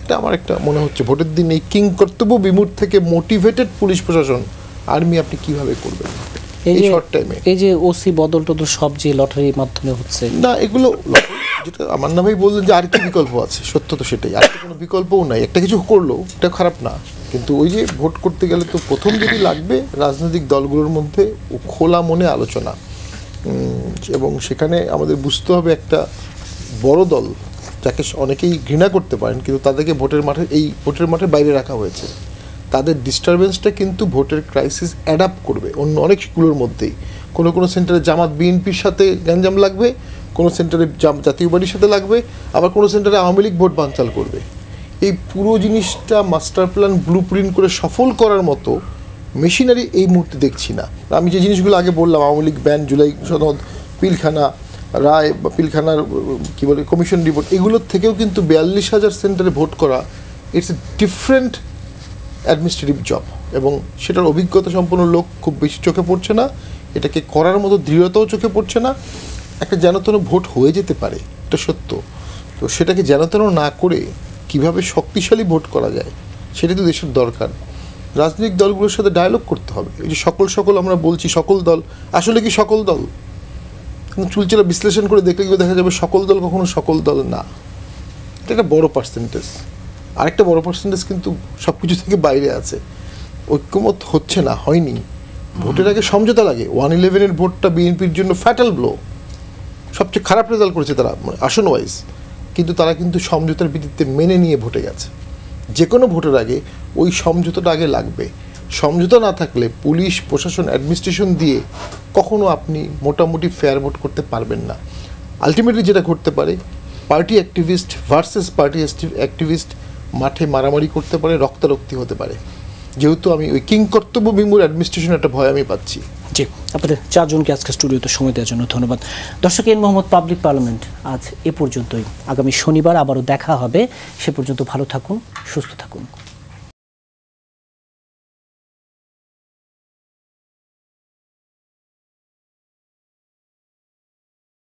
এটা আমার একটা মনে হচ্ছে ভোটের দিন এই কিংকর্তব্য বিমূঢ় থেকে মোটিভেটেড পুলিশ প্রশাসন, আর্মি আপনি কিভাবে করবেন এই শর্ট টাইমে? এই যে ওসি বদল টদল সব যে লটারির মাধ্যমে হচ্ছে না, এগুলো যেটা আমার নামেই বললেন যে আর কি বিকল্প আছে, সত্য তো সেটাই, আর কোনো বিকল্পও নাই। একটা কিছু করলো এটা খারাপ না, কিন্তু ওই যে ভোট করতে গেলে তো প্রথম যেটি লাগবে রাজনৈতিক দলগুলোর মধ্যে খোলা মনে আলোচনা, এবং সেখানে আমাদের বুঝতে হবে একটা বড় দল যাকে অনেকেই ঘৃণা করতে পারেন, কিন্তু তাদেরকে ভোটের মাঠে বাইরে রাখা হয়েছে। তাদের ডিস্টারবেন্সটা কিন্তু ভোটের ক্রাইসিস অ্যাডাপ্ট করবে অন্য অনেকগুলোর মধ্যেই। কোনো সেন্টারে জামাত বিএনপির সাথে গ্যাঞ্জাম লাগবে, কোনো সেন্টারে জাতীয় পার্টির সাথে লাগবে, আবার কোনো সেন্টারে আওয়ামী লীগ ভোট বানচাল করবে। এই পুরো জিনিসটা মাস্টার প্ল্যান ব্লু প্রিন্ট করে সফল করার মতো মেশিনারি এই মুহূর্তে দেখছি না। আমি যে জিনিসগুলো আগে বললাম, আওয়ামী লীগ ব্যান, জুলাই সনদ, পিলখানা রায় বা পিলখানার কী বলে কমিশন রিপোর্ট, এগুলোর থেকেও কিন্তু 42,000 সেন্টারে ভোট করা it's a different administrative job, এবং সেটার অভিজ্ঞতা সম্পন্ন লোক খুব বেশি চোখে পড়ছে না, এটাকে করার মতো দৃঢ়তাও চোখে পড়ছে না। একটা যেনতেন ভোট হয়ে যেতে পারে, এটা সত্য, তো সেটাকে যেনতেন না করে কিভাবে শক্তিশালী ভোট করা যায় সেটা তো দেশের দরকার। রাজনৈতিক দলগুলোর সাথে ডায়ালগ করতে হবে। এই যে সকল আমরা বলছি, সকল দল আসলে কি সকল দল? চুলচেরা বিশ্লেষণ করে দেখলে দেখা যাবে সকল দল কখনো সকল দল না। এটা একটা বড় পার্সেন্টেজ। আরেকটা বড় পার্সেন্টেজ কিন্তু সব কিছু থেকে বাইরে আছে, ঐক্যমত হচ্ছে না, হয়নি। ভোটের আগে সমঝোতা লাগে। 111-এর ভোটটা বিএনপির জন্য ফ্যাটাল ব্লো, সবচেয়ে খারাপ রেজাল্ট করেছে তারা, মানে আসন ওয়াইজ, কিন্তু তারা কিন্তু সমঝোতার ভিত্তিতে মেনে নিয়ে ভোটে গেছে। যে কোনো ভোটের আগে ওই সমঝোতাটা আগে লাগবে। সমঝোতা না থাকলে পুলিশ, প্রশাসন, অ্যাডমিনিস্ট্রেশন দিয়ে কখনো আপনি মোটামুটি ফেয়ার ভোট করতে পারবেন না। আলটিমেটলি যেটা ঘটতে পারে, party activist versus party activist মাঠে মারামারি করতে পারে, রক্তারক্তি হতে পারে। যেহেতু আমি ওই কিংকর্তব্য বিমূঢ় অ্যাডমিনিস্ট্রেশন একটা ভয় আমি পাচ্ছি। জি, আপনাদের চারজনকে আজকে স্টুডিওতে সময় দেওয়ার জন্য ধন্যবাদ। দর্শক, এন মোহাম্মদ পাবলিক পার্লামেন্ট আজ এ পর্যন্তই। আগামী শনিবার আবারও দেখা হবে। সে পর্যন্ত ভালো থাকুন, সুস্থ থাকুন।